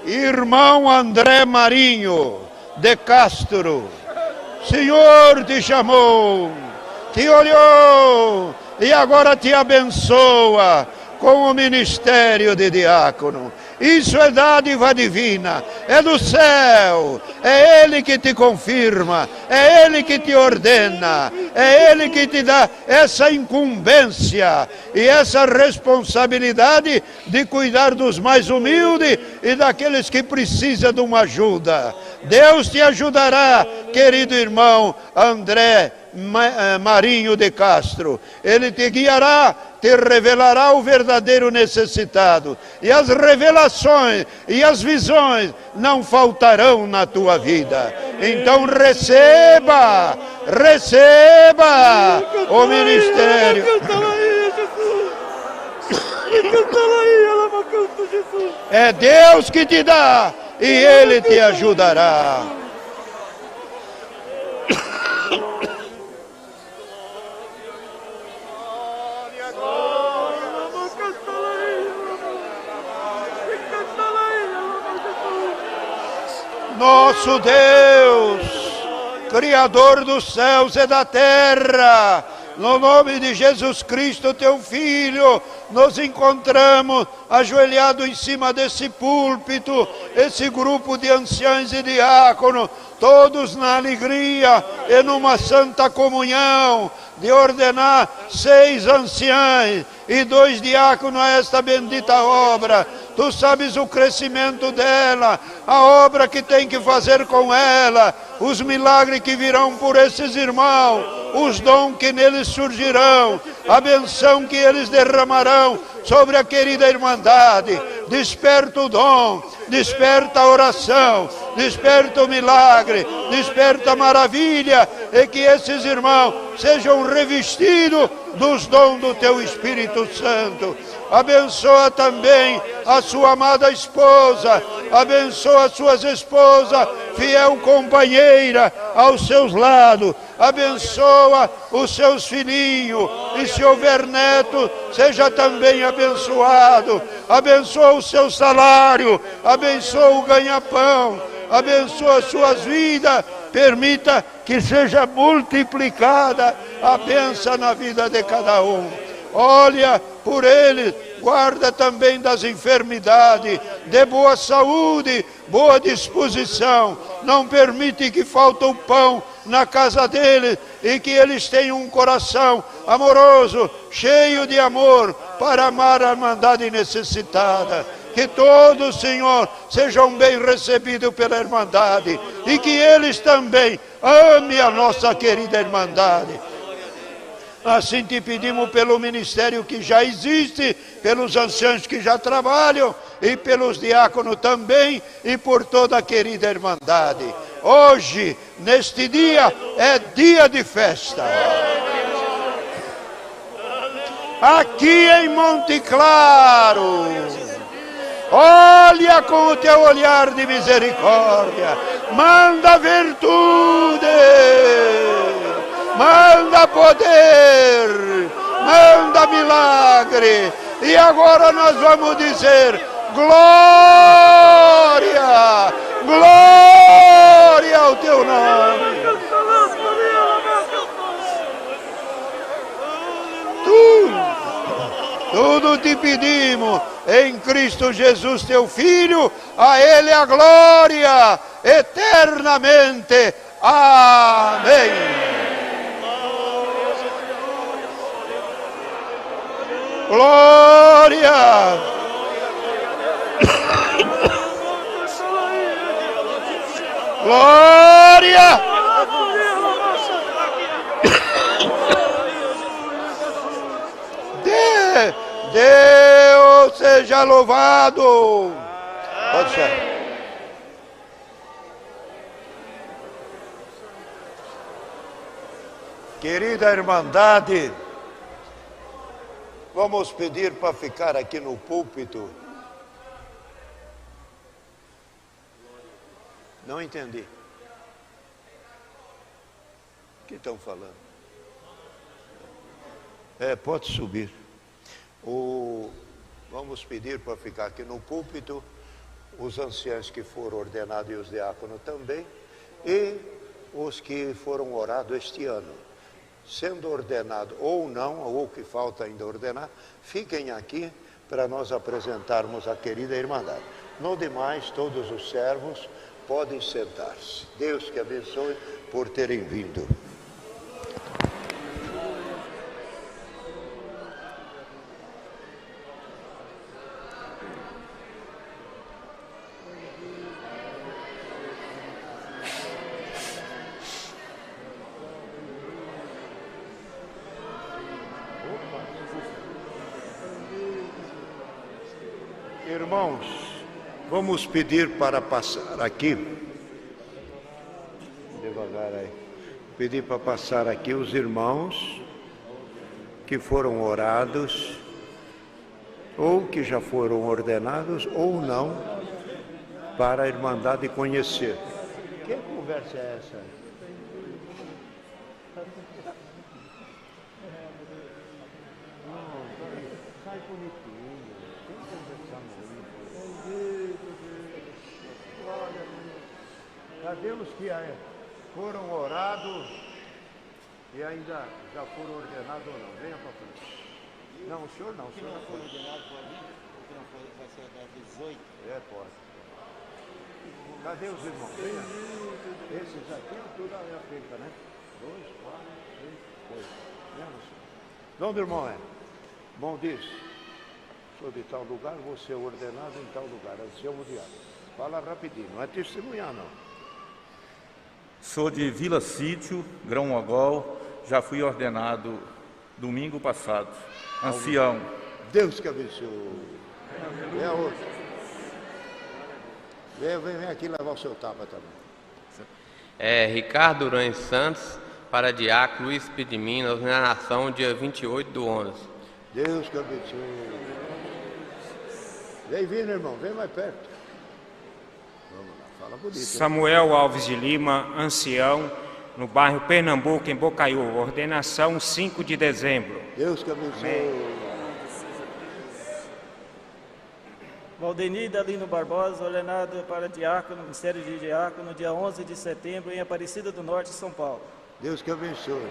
Irmão André Marinho de Castro, Senhor te chamou, te olhou e agora te abençoa com o ministério de diácono. Isso é dádiva divina, é do céu, é Ele que te confirma, é Ele que te ordena, é Ele que te dá essa incumbência e essa responsabilidade de cuidar dos mais humildes e daqueles que precisam de uma ajuda. Deus te ajudará, querido irmão André Marinho de Castro. Ele te guiará, te revelará o verdadeiro necessitado. E as revelações e as visões não faltarão na tua vida. Então receba o ministério. É Deus que te dá e Ele te ajudará. Nosso Deus, Criador dos céus e da terra, no nome de Jesus Cristo, teu Filho, nos encontramos ajoelhados em cima desse púlpito, esse grupo de anciãos e diáconos, todos na alegria e numa santa comunhão, de ordenar 6 anciãos e 2 diáconos a esta bendita obra. Tu sabes o crescimento dela, a obra que tem que fazer com ela, os milagres que virão por esses irmãos, os dons que neles surgirão, a benção que eles derramarão sobre a querida Irmandade. Desperta o dom, desperta a oração, desperta o milagre, desperta a maravilha, e que esses irmãos sejam revestidos dos dons do teu Espírito Santo. Abençoa também a sua amada esposa, abençoa suas esposas, fiel companheira aos seus lados, abençoa os seus filhinhos, e se houver neto, seja também abençoado, abençoa o seu salário, abençoa o ganha-pão, abençoa suas vidas, permita que seja multiplicada a bênção na vida de cada um. Olha por eles, guarda também das enfermidades, dê boa saúde, boa disposição, não permite que falte o pão na casa deles, e que eles tenham um coração amoroso, cheio de amor, para amar a Irmandade necessitada. Que todos, Senhor, sejam bem recebidos pela Irmandade, e que eles também amem a nossa querida Irmandade. Assim te pedimos pelo ministério que já existe, pelos anciãos que já trabalham, e pelos diáconos também, e por toda a querida Irmandade. Hoje, neste dia, é dia de festa. Aqui em Monte Claro, olha com o teu olhar de misericórdia, manda virtude, manda poder, manda milagre. E agora nós vamos dizer: glória, glória ao teu nome. Tudo te pedimos em Cristo Jesus, teu Filho, a Ele a glória eternamente. Amém. Glória! Glória! Deus seja louvado! Pode ser. Querida Irmandade, vamos pedir para ficar aqui no púlpito. Não entendi. O que estão falando? Pode subir. Vamos pedir para ficar aqui no púlpito os anciãos que foram ordenados e os diáconos também, e os que foram orados este ano. Sendo ordenado ou não, ou que falta ainda ordenar, fiquem aqui para nós apresentarmos a querida Irmandade. No demais, todos os servos podem sentar-se. Deus que abençoe por terem vindo. Irmãos, vamos pedir para passar aqui. Devagar aí. Pedir para passar aqui os irmãos que foram orados, ou que já foram ordenados, ou não, para a Irmandade conhecer. Que conversa é essa? Sai bonitinho, tem que conversar muito. Olha, cadê os que foram orados e ainda já foram ordenados ou não? Venha para frente. Não, o senhor não. O senhor não foi ordenado por mim? Porque não foi, vai ser ordenado 18? É, pode. Cadê os irmãos? Venha. Esses aqui é tudo à minha frente, né? 2, 4, 6, 8. Venha, senhor. De onde, irmão, é? Bom diz, sou de tal lugar, vou ser ordenado em tal lugar, ancião mundial. Fala rapidinho, não é testemunhar não. Sou de Vila Sítio, Grão Mogol, já fui ordenado domingo passado, ancião. Deus que abençoe. Vem a outra. Vem aqui levar o seu tapa também. Ricardo Urães Santos, para diácono Luiz Pedimino, ordenação dia 28/11. Deus que abençoe. Vem vindo, irmão, vem mais perto. Vamos lá, fala bonito. Samuel Alves de Lima, ancião, no bairro Pernambuco, em Bocaiúva, ordenação 5 de dezembro. Deus que abençoe. Valdenir Dalino Barbosa, ordenado para diácono, ministério de diácono, dia 11 de setembro, em Aparecida do Norte, São Paulo. Deus que abençoe.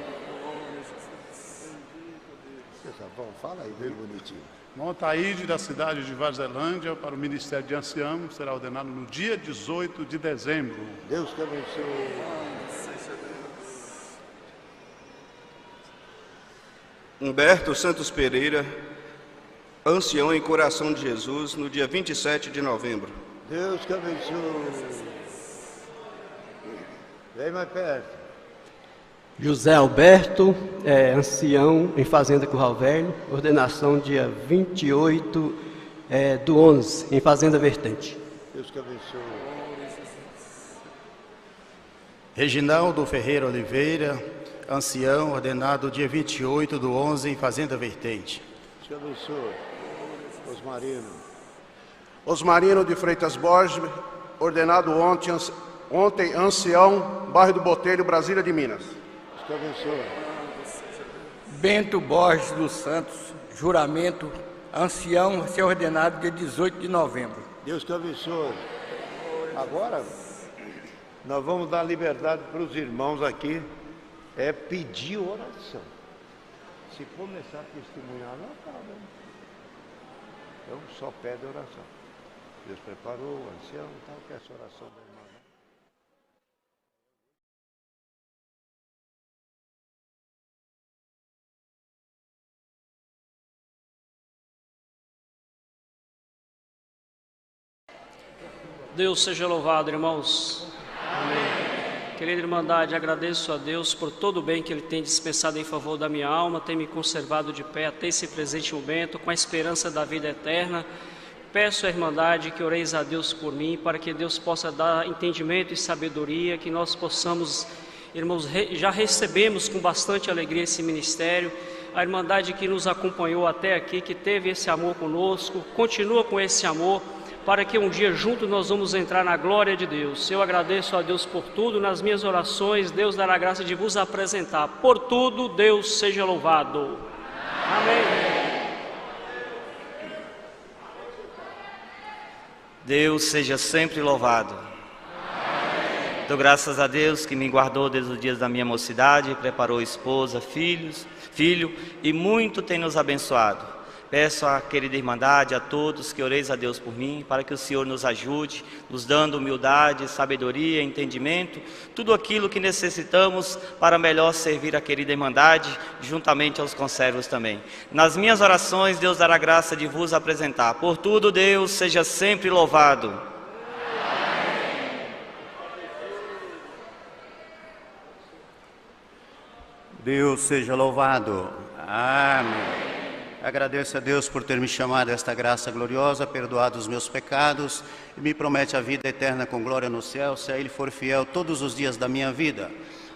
Bom, fala aí, bem bonitinho. Montaíde, da cidade de Vazilândia, para o Ministério de Ancião, será ordenado no dia 18 de dezembro. Deus que abençoe. Humberto Santos Pereira, ancião em Coração de Jesus, no dia 27 de novembro. Deus que abençoe. Vem mais perto. José Alberto, ancião em Fazenda Curral Velho, ordenação dia 28/11, em Fazenda Vertente. Deus que abençoe. Reginaldo Ferreira Oliveira, ancião, ordenado dia 28/11, em Fazenda Vertente. Deus que abençoe. Osmarino. Osmarino de Freitas Borges, ordenado ontem ancião, bairro do Botelho, Brasília de Minas. Deus que abençoe. Bento Borges dos Santos, juramento, ancião, a ser ordenado dia 18 de novembro. Deus que abençoe. Agora, nós vamos dar liberdade para os irmãos aqui, pedir oração. Se começar a testemunhar, não acaba. Então, só pede oração. Deus preparou o ancião, tal, que essa oração da irmã. Deus seja louvado, irmãos. Amém. Querida Irmandade, agradeço a Deus por todo o bem que Ele tem dispensado em favor da minha alma, tem me conservado de pé até esse presente momento, com a esperança da vida eterna. Peço à Irmandade que oreis a Deus por mim, para que Deus possa dar entendimento e sabedoria, que nós possamos, irmãos, já recebemos com bastante alegria esse ministério. A Irmandade que nos acompanhou até aqui, que teve esse amor conosco, continua com esse amor, para que um dia juntos nós vamos entrar na glória de Deus. Eu agradeço a Deus por tudo, nas minhas orações, Deus dará graça de vos apresentar. Por tudo, Deus seja louvado. Amém. Deus seja sempre louvado. Dou graças a Deus que me guardou desde os dias da minha mocidade, preparou esposa, filho e muito tem nos abençoado. Peço à querida Irmandade, a todos, que oreis a Deus por mim, para que o Senhor nos ajude, nos dando humildade, sabedoria, entendimento, tudo aquilo que necessitamos para melhor servir a querida Irmandade, juntamente aos conservos também. Nas minhas orações, Deus dará graça de vos apresentar. Por tudo, Deus seja sempre louvado. Deus seja louvado. Amém. Agradeço a Deus por ter me chamado a esta graça gloriosa, perdoado os meus pecados, e me promete a vida eterna com glória no céu, se a Ele for fiel todos os dias da minha vida.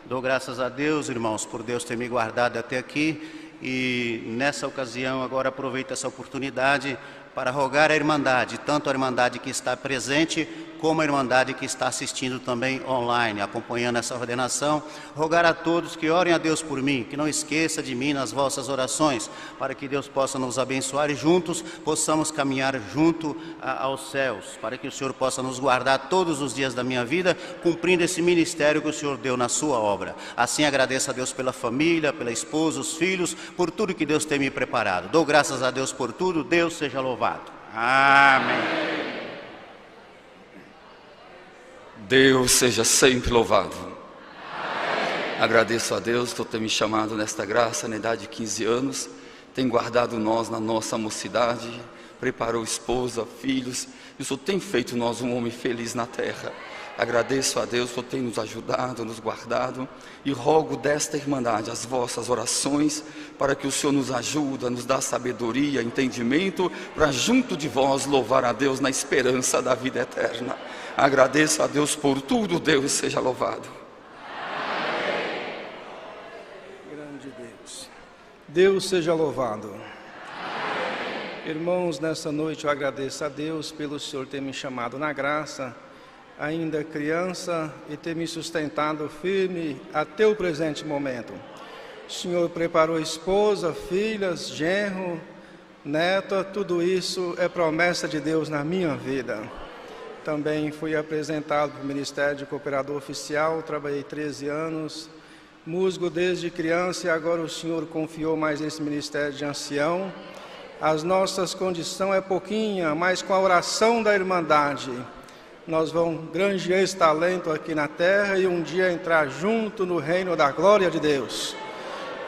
Dou graças a Deus, irmãos, por Deus ter me guardado até aqui, e nessa ocasião agora aproveito essa oportunidade para rogar a Irmandade, tanto a Irmandade que está presente, como a Irmandade que está assistindo também online, acompanhando essa ordenação, rogar a todos que orem a Deus por mim, que não esqueça de mim nas vossas orações, para que Deus possa nos abençoar e juntos possamos caminhar junto aos céus, para que o Senhor possa nos guardar todos os dias da minha vida, cumprindo esse ministério que o Senhor deu na sua obra. Assim agradeço a Deus pela família, pela esposa, os filhos, por tudo que Deus tem me preparado. Dou graças a Deus por tudo, Deus seja louvado. Amém. Deus seja sempre louvado. Agradeço a Deus por ter me chamado nesta graça, na idade de 15 anos, tem guardado nós na nossa mocidade, preparou esposa, filhos, e o Senhor tem feito nós um homem feliz na terra. Agradeço a Deus por ter nos ajudado, nos guardado, e rogo desta Irmandade as vossas orações, para que o Senhor nos ajude, nos dá sabedoria, entendimento, para junto de vós louvar a Deus na esperança da vida eterna. Agradeço a Deus por tudo, Deus seja louvado. Grande Deus, Deus seja louvado. Irmãos, nessa noite eu agradeço a Deus pelo Senhor ter me chamado na graça, ainda criança, e ter me sustentado firme até o presente momento. O Senhor preparou esposa, filhas, genro, neta, tudo isso é promessa de Deus na minha vida. Também fui apresentado para o Ministério de Cooperador Oficial, trabalhei 13 anos, músico desde criança, e agora o Senhor confiou mais esse Ministério de Ancião. As nossas condições é pouquinha, mas com a oração da Irmandade, nós vamos granjear esse talento aqui na terra e um dia entrar junto no reino da glória de Deus.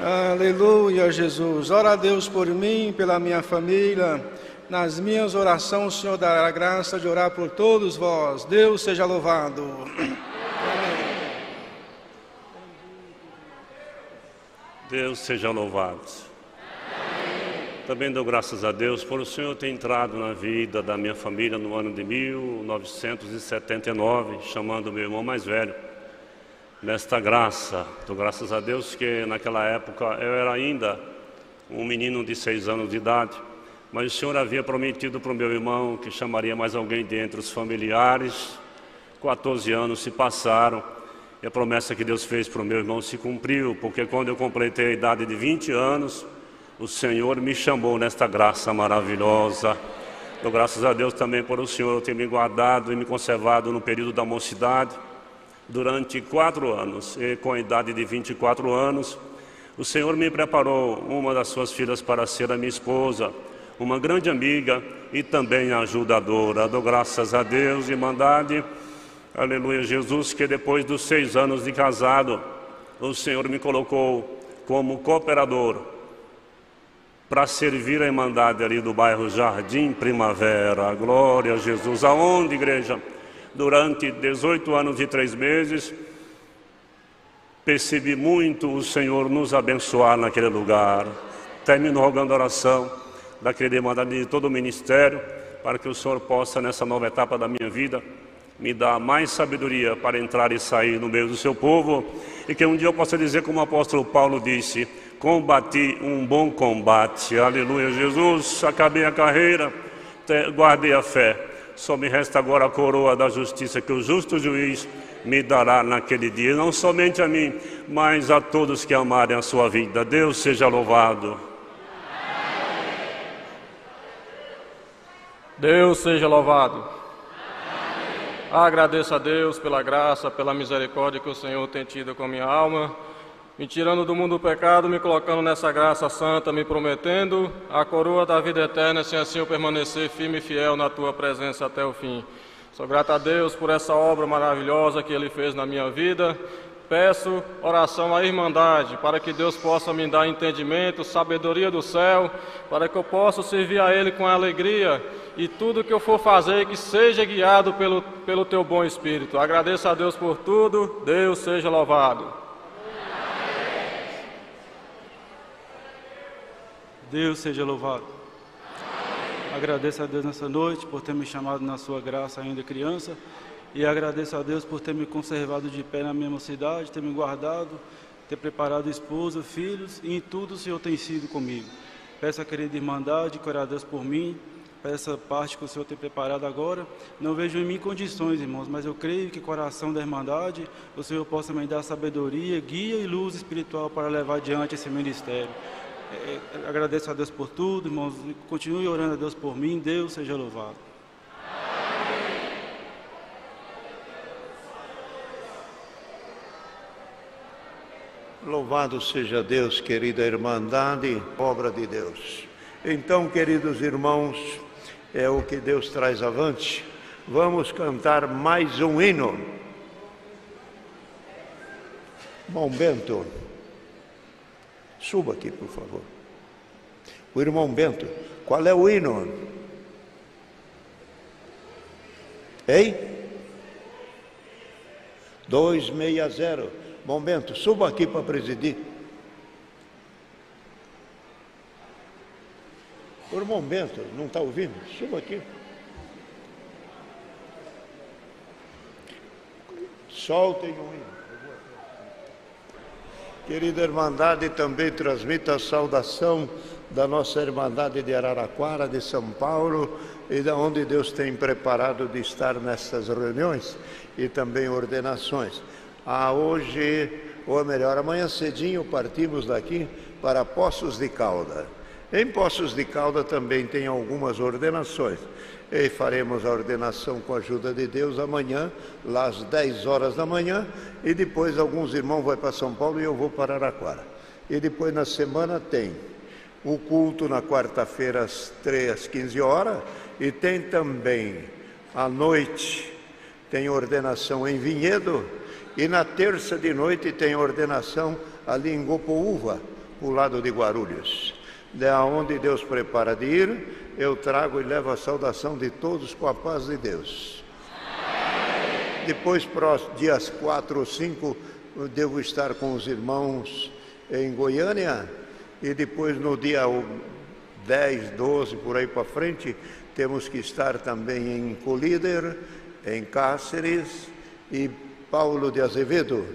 Aleluia, Jesus. Ora a Deus por mim, pela minha família. Nas minhas orações, o Senhor dará a graça de orar por todos vós. Deus seja louvado. Deus seja louvado. Também dou graças a Deus por o Senhor ter entrado na vida da minha família no ano de 1979, chamando meu irmão mais velho nesta graça. Dou graças a Deus que naquela época eu era ainda um menino de 6 anos de idade, mas o Senhor havia prometido para o meu irmão que chamaria mais alguém dentre os familiares. 14 anos se passaram e a promessa que Deus fez para o meu irmão se cumpriu, porque quando eu completei a idade de 20 anos, o Senhor me chamou nesta graça maravilhosa. Dou graças a Deus também por o Senhor ter me guardado e me conservado no período da mocidade durante 4 anos. E com a idade de 24 anos, o Senhor me preparou uma das suas filhas para ser a minha esposa, uma grande amiga e também ajudadora. Dou graças a Deus, Irmandade, aleluia, Jesus, que depois dos 6 anos de casado, o Senhor me colocou como cooperador para servir a Irmandade ali do bairro Jardim Primavera. Glória a Jesus. Aonde, igreja? Durante 18 anos e 3 meses, percebi muito o Senhor nos abençoar naquele lugar. Termino rogando a oração daquele Irmandade de todo o ministério, para que o Senhor possa, nessa nova etapa da minha vida, me dar mais sabedoria para entrar e sair no meio do seu povo, e que um dia eu possa dizer como o apóstolo Paulo disse: combati um bom combate, aleluia, Jesus, acabei a carreira, guardei a fé, só me resta agora a coroa da justiça que o justo juiz me dará naquele dia, não somente a mim, mas a todos que amarem a sua vida. Deus seja louvado. Deus seja louvado. Agradeço a Deus pela graça, pela misericórdia que o Senhor tem tido com a minha alma, me tirando do mundo do pecado, me colocando nessa graça santa, me prometendo a coroa da vida eterna, se assim eu permanecer firme e fiel na Tua presença até o fim. Sou grato a Deus por essa obra maravilhosa que Ele fez na minha vida. Peço oração à Irmandade, para que Deus possa me dar entendimento, sabedoria do céu, para que eu possa servir a Ele com alegria, e tudo que eu for fazer, que seja guiado pelo Teu bom Espírito. Agradeço a Deus por tudo. Deus seja louvado. Deus seja louvado. Agradeço a Deus nessa noite por ter me chamado na sua graça ainda criança, e agradeço a Deus por ter me conservado de pé na minha mocidade, ter me guardado, ter preparado esposa, filhos, e em tudo o Senhor tem sido comigo. Peço a querida Irmandade que ore a Deus por mim, para essa parte que o Senhor tem preparado agora. Não vejo em mim condições, irmãos, mas eu creio que coração da Irmandade, o Senhor possa me dar sabedoria, guia e luz espiritual para levar adiante esse ministério. Agradeço a Deus por tudo, irmãos, e continue orando a Deus por mim. Deus seja louvado. Louvado seja Deus, querida Irmandade, obra de Deus. Então, queridos irmãos, é o que Deus traz avante. Vamos cantar mais um hino. Irmão Bento, suba aqui, por favor. O irmão Bento, qual é o hino? Hein? 260. Irmão Bento, suba aqui para presidir. O irmão Bento, não está ouvindo? Suba aqui. Soltem o hino. Querida Irmandade, também transmita a saudação da nossa Irmandade de Araraquara, de São Paulo, e da onde Deus tem preparado de estar nessas reuniões e também ordenações. Hoje, ou melhor, amanhã cedinho partimos daqui para Poços de Calda. Em Poços de Calda também tem algumas ordenações. E faremos a ordenação com a ajuda de Deus amanhã, lá às 10 horas da manhã, e depois alguns irmãos vão para São Paulo e eu vou para Araraquara. E depois na semana tem o culto na quarta-feira às 15 horas, e tem também à noite, tem ordenação em Vinhedo, e na terça de noite tem ordenação ali em Gopoúva, para o lado de Guarulhos. De onde Deus prepara de ir, eu trago e levo a saudação de todos com a paz de Deus. Depois, dias 4 ou 5, eu devo estar com os irmãos em Goiânia, e depois no dia 10, 12, por aí para frente, temos que estar também em Colíder, em Cáceres e Paulo de Azevedo,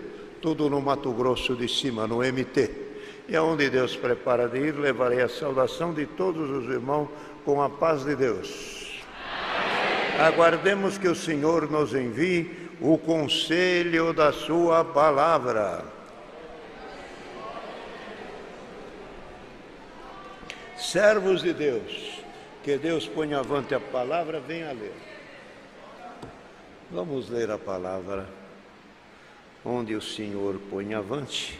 tudo no Mato Grosso de Cima, no MT. E aonde Deus prepara de ir, levarei a saudação de todos os irmãos com a paz de Deus. Aguardemos que o Senhor nos envie o conselho da sua palavra. Servos de Deus, que Deus ponha avante a palavra, venha ler. Vamos ler a palavra onde o Senhor põe avante.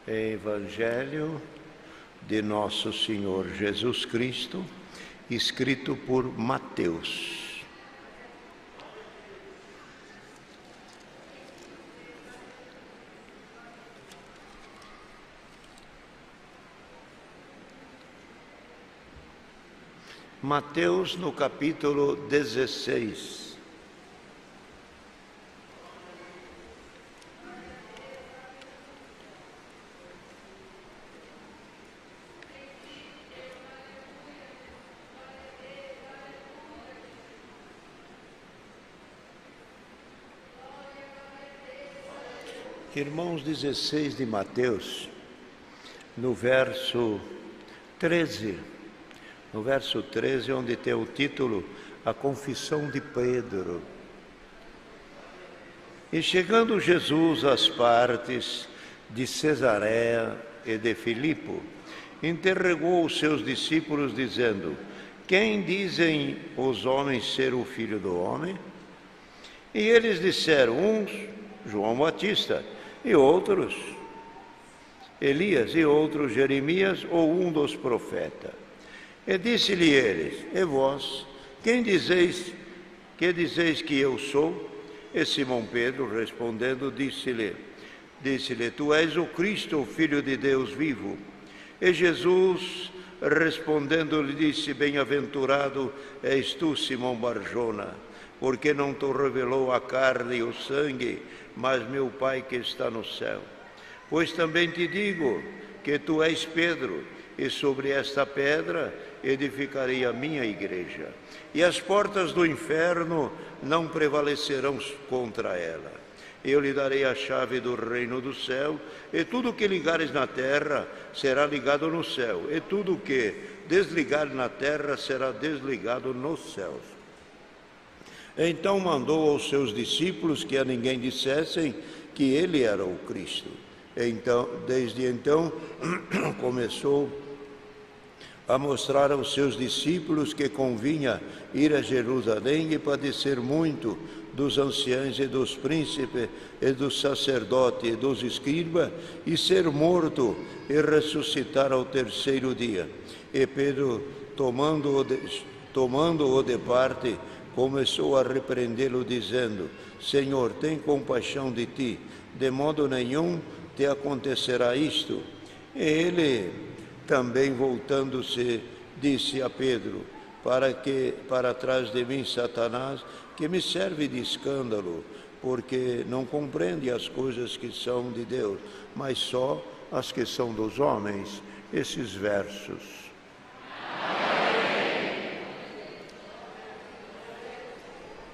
Evangelho de Nosso Senhor Jesus Cristo, escrito por Mateus. Mateus, no capítulo 16. Irmãos, 16 de Mateus, no verso 13, onde tem o título A Confissão de Pedro. E chegando Jesus às partes de Cesareia e de Filipe, interrogou os seus discípulos, dizendo: Quem dizem os homens ser o Filho do Homem? E eles disseram: uns, João Batista, e outros Elias, e outros Jeremias, ou um dos profetas. E disse-lhe eles: E vós, quem dizeis que eu sou? E Simão Pedro, respondendo, disse-lhe: Tu és o Cristo, o Filho de Deus vivo. E Jesus, respondendo, lhe disse: Bem-aventurado és tu, Simão Barjona, porque não te revelou a carne e o sangue, mas meu Pai que está no céu. Pois também te digo que tu és Pedro, e sobre esta pedra edificarei a minha igreja, e as portas do inferno não prevalecerão contra ela. Eu lhe darei a chave do reino do céu, e tudo que ligares na terra será ligado no céu, e tudo que desligar na terra será desligado nos céus. Então mandou aos seus discípulos que a ninguém dissessem que ele era o Cristo. Desde então começou a mostrar aos seus discípulos que convinha ir a Jerusalém e padecer muito dos anciãos e dos príncipes e dos sacerdotes e dos escribas, e ser morto e ressuscitar ao terceiro dia. E Pedro, tomando-o de parte, começou a repreendê-lo, dizendo: Senhor, tem compaixão de ti, de modo nenhum te acontecerá isto. E ele também, voltando-se, disse a Pedro: para trás de mim, Satanás, que me serve de escândalo, porque não compreende as coisas que são de Deus, mas só as que são dos homens. Esses versos.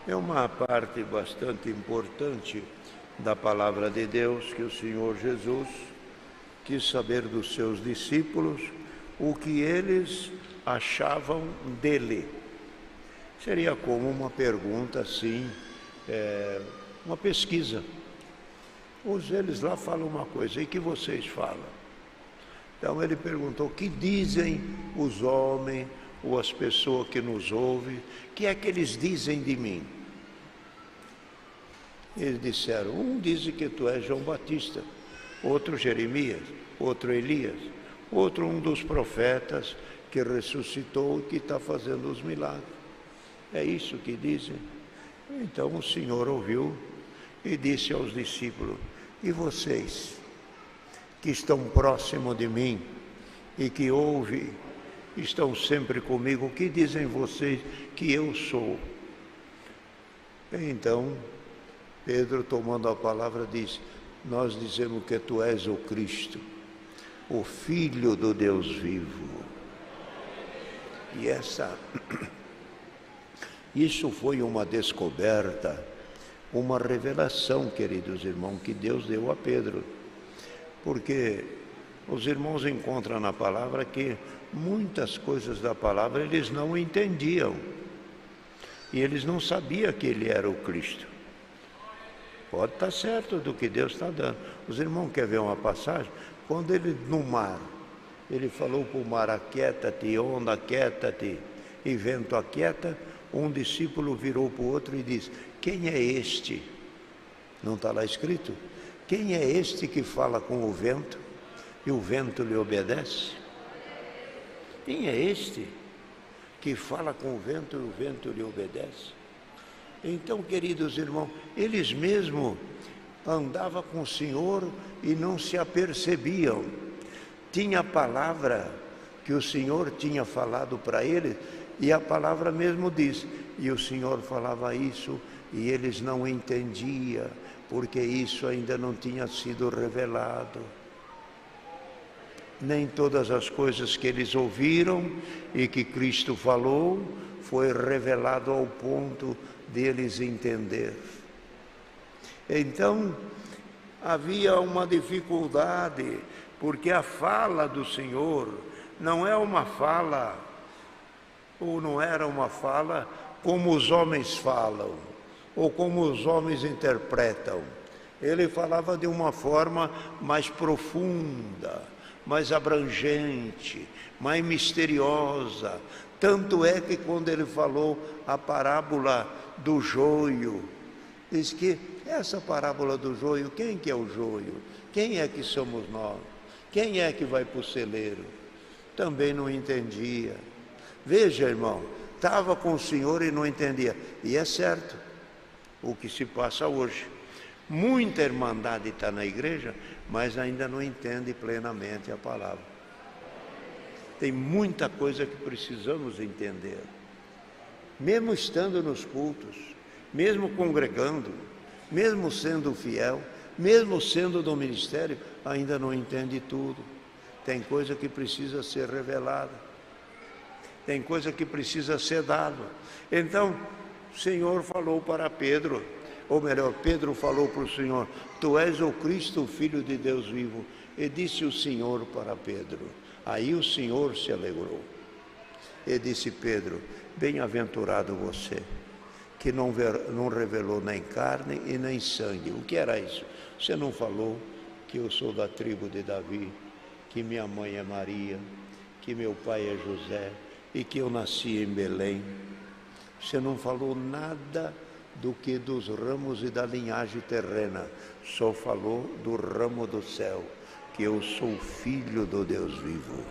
É uma parte bastante importante da palavra de Deus que o Senhor Jesus quis saber dos seus discípulos o que eles achavam dele. Seria como uma pergunta assim, uma pesquisa. Eles lá falam uma coisa, e que vocês falam? Então ele perguntou: o que dizem os homens ou as pessoas que nos ouvem, o que é que eles dizem de mim? Eles disseram: um diz que tu és João Batista, outro Jeremias, outro Elias, outro um dos profetas que ressuscitou e que está fazendo os milagres. É isso que dizem. Então o Senhor ouviu e disse aos discípulos: e vocês, que estão próximos de mim e que ouvem, estão sempre comigo, o que dizem vocês que eu sou? Então Pedro, tomando a palavra, disse: nós dizemos que tu és o Cristo, o Filho do Deus vivo. E isso foi uma descoberta, uma revelação, queridos irmãos, que Deus deu a Pedro. Porque os irmãos encontram na palavra que muitas coisas da palavra eles não entendiam. E eles não sabiam que ele era o Cristo. Pode estar certo do que Deus está dando. Os irmãos querem ver uma passagem? Quando ele no mar, ele falou para o mar: aquieta-te, onda, aquieta-te, e vento, aquieta. Um discípulo virou para o outro e disse: quem é este? Não está lá escrito? Quem é este que fala com o vento e o vento lhe obedece? Quem é este que fala com o vento e o vento lhe obedece? Então, queridos irmãos, eles mesmos andavam com o Senhor e não se apercebiam. Tinha a palavra que o Senhor tinha falado para eles, e a palavra mesmo diz, e o Senhor falava isso e eles não entendiam, porque isso ainda não tinha sido revelado. Nem todas as coisas que eles ouviram e que Cristo falou foi revelado ao ponto deles entender. Então, havia uma dificuldade, porque a fala do Senhor não é uma fala, ou não era uma fala como os homens falam, ou como os homens interpretam. Ele falava de uma forma mais profunda, mais abrangente, mais misteriosa. Tanto é que quando ele falou a parábola do joio, diz que essa parábola do joio, quem que é o joio? Quem é que somos nós? Quem é que vai para o celeiro? Também não entendia. Veja, irmão, estava com o Senhor e não entendia. E é certo o que se passa hoje. Muita irmandade está na igreja, mas ainda não entende plenamente a palavra. Tem muita coisa que precisamos entender. Mesmo estando nos cultos, mesmo congregando, mesmo sendo fiel, mesmo sendo do ministério, ainda não entende tudo. Tem coisa que precisa ser revelada. Tem coisa que precisa ser dado. Então, o Senhor falou para Pedro, ou melhor, Pedro falou para o Senhor: Tu és o Cristo, o Filho de Deus vivo. E disse o Senhor para Pedro. Aí o Senhor se alegrou. E disse: Pedro, bem-aventurado você, que não revelou nem carne e nem sangue. O que era isso? Você não falou que eu sou da tribo de Davi, que minha mãe é Maria, que meu pai é José e que eu nasci em Belém. Você não falou nada do que dos ramos e da linhagem terrena, só falou do ramo do céu, que eu sou filho do Deus vivo.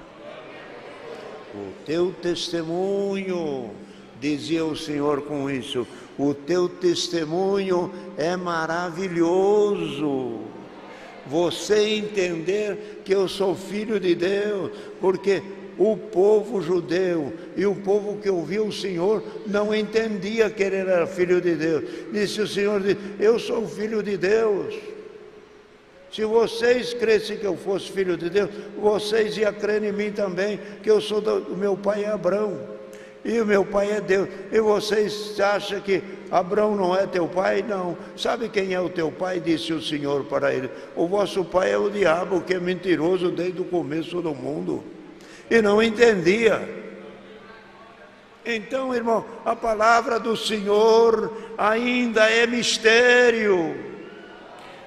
O teu testemunho, dizia o Senhor com isso, o teu testemunho é maravilhoso. Você entender que eu sou filho de Deus, porque o povo judeu e o povo que ouvia o Senhor não entendia que ele era filho de Deus. Disse o Senhor: eu sou filho de Deus. Se vocês crescem que eu fosse filho de Deus, vocês iam crer em mim também, que eu sou o meu pai é Abraão, e o meu pai é Deus. E vocês acham que Abraão não é teu pai? Não. Sabe quem é o teu pai? Disse o Senhor para ele: o vosso pai é o diabo, que é mentiroso desde o começo do mundo. E não entendia. Então, irmão, a palavra do Senhor ainda é mistério.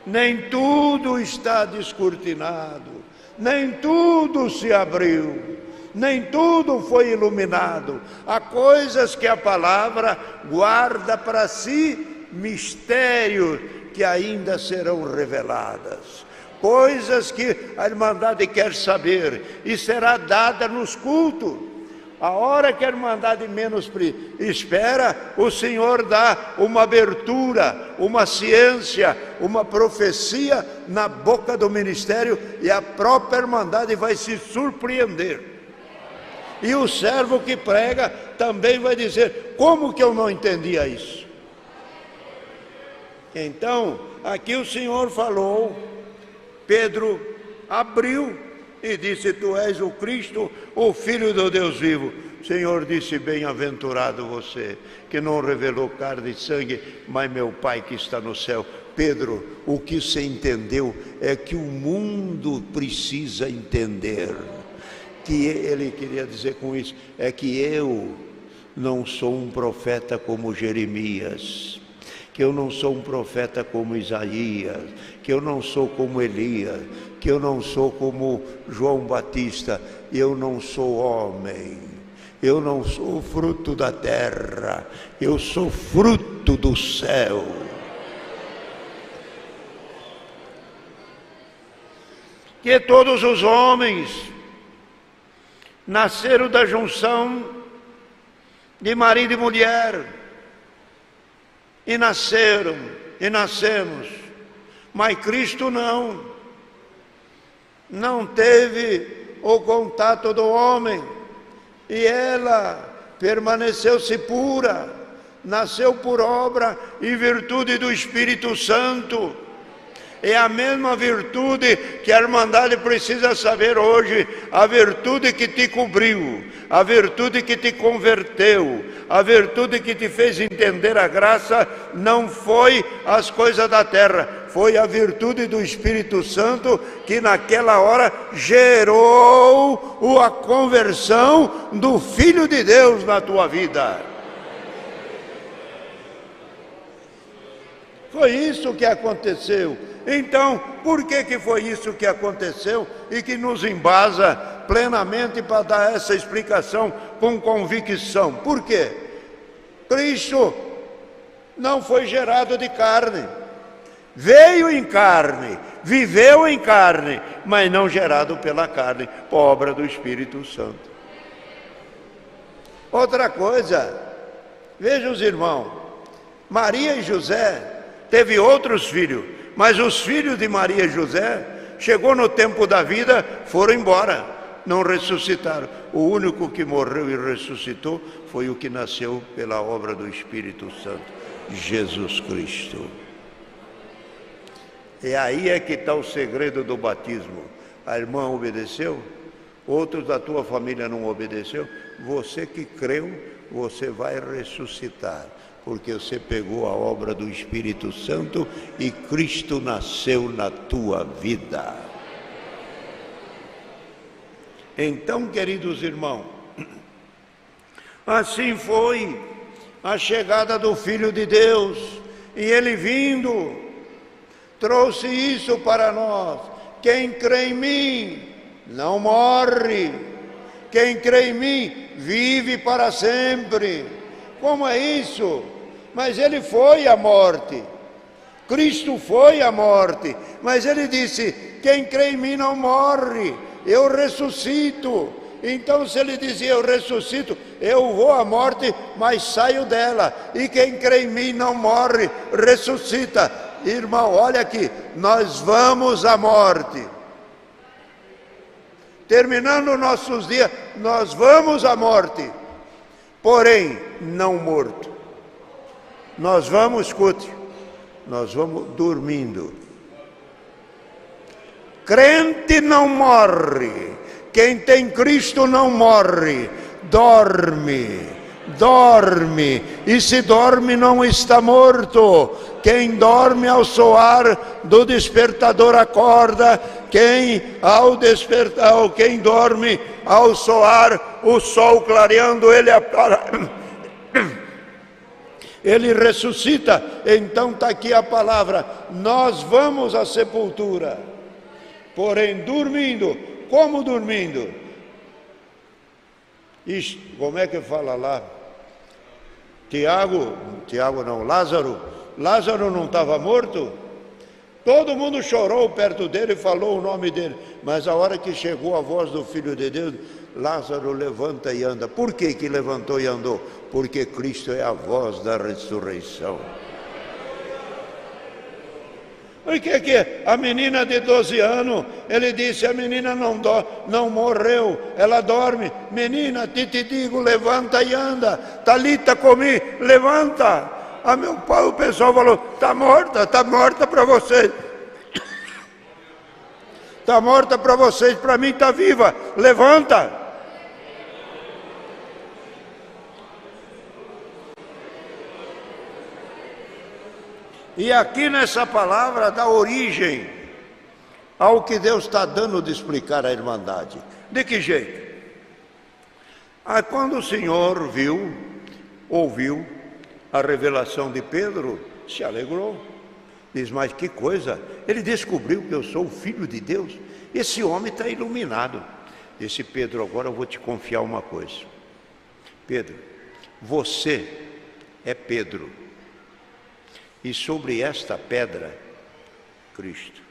Nem tudo está descortinado, nem tudo se abriu, nem tudo foi iluminado. Há coisas que a palavra guarda para si, mistérios que ainda serão reveladas. Coisas que a Irmandade quer saber e será dada nos cultos. A hora que a Irmandade menos espera, o Senhor dá uma abertura, uma ciência, uma profecia na boca do ministério, e a própria Irmandade vai se surpreender. E o servo que prega também vai dizer: como que eu não entendia isso? Então, aqui o Senhor falou, Pedro abriu e disse: tu és o Cristo, o Filho do Deus vivo. O Senhor disse: bem-aventurado você, que não revelou carne e sangue, mas meu Pai que está no céu. Pedro, o que você entendeu é que o mundo precisa entender. Que ele queria dizer com isso, é que eu não sou um profeta como Jeremias, que eu não sou um profeta como Isaías, que eu não sou como Elias, que eu não sou como João Batista. Eu não sou homem, eu não sou fruto da terra, eu sou fruto do céu. Que todos os homens nasceram da junção de marido e mulher, e nasceram, e nascemos, mas Cristo não teve o contato do homem, e ela permaneceu-se pura, nasceu por obra e virtude do Espírito Santo. É a mesma virtude que a Irmandade precisa saber hoje, a virtude que te cobriu, a virtude que te converteu, a virtude que te fez entender a graça, não foi as coisas da terra, foi a virtude do Espírito Santo que naquela hora gerou a conversão do Filho de Deus na tua vida. Foi isso que aconteceu. Então, por que foi isso que aconteceu e que nos embasa plenamente para dar essa explicação com convicção? Por quê? Cristo não foi gerado de carne, veio em carne, viveu em carne, mas não gerado pela carne, obra do Espírito Santo. Outra coisa, veja os irmãos, Maria e José teve outros filhos, mas os filhos de Maria e José, chegou no tempo da vida, foram embora, não ressuscitaram. O único que morreu e ressuscitou foi o que nasceu pela obra do Espírito Santo, Jesus Cristo. E aí é que está o segredo do batismo. A irmã obedeceu? outros da tua família não obedeceu, você que creu, você vai ressuscitar, porque você pegou a obra do Espírito Santo e Cristo nasceu na tua vida. Então, queridos irmãos, assim foi a chegada do Filho de Deus, e ele vindo, trouxe isso para nós. Quem crê em mim não morre, quem crê em mim vive para sempre. Como é isso? Mas ele foi à morte, Cristo foi à morte, mas ele disse: quem crê em mim não morre, eu ressuscito. Então, se ele dizia eu ressuscito, eu vou à morte, mas saio dela, e quem crê em mim não morre, ressuscita. Irmão, olha aqui, nós vamos à morte. Terminando nossos dias, nós vamos à morte, porém não morto. Nós vamos, escute, nós vamos dormindo. Crente não morre, quem tem Cristo não morre, dorme, dorme, e se dorme não está morto. Quem dorme ao soar do despertador acorda, quem ao despertar, quem dorme ao soar o sol clareando, ele ressuscita. Então está aqui a palavra: nós vamos à sepultura, porém dormindo. Como dormindo? Isto, como é que fala lá? Tiago não, Lázaro não estava morto? Todo mundo chorou perto dele e falou o nome dele, mas a hora que chegou a voz do Filho de Deus, Lázaro, levanta e anda. Por que que levantou e andou? Porque Cristo é a voz da ressurreição. O que que a menina de 12 anos, ele disse, a menina não morreu, ela dorme. Menina, te digo, levanta e anda. Talita comi, levanta. A meu pai, o pessoal falou, está morta para vocês. Está morta para vocês, para mim está viva, levanta. E aqui nessa palavra dá origem ao que Deus está dando de explicar a Irmandade. De que jeito? Quando o Senhor ouviu a revelação de Pedro, se alegrou. Diz, mas que coisa, ele descobriu que eu sou o Filho de Deus. Esse homem está iluminado. Disse, Pedro, agora eu vou te confiar uma coisa. Pedro, você é Pedro. E sobre esta pedra, Cristo.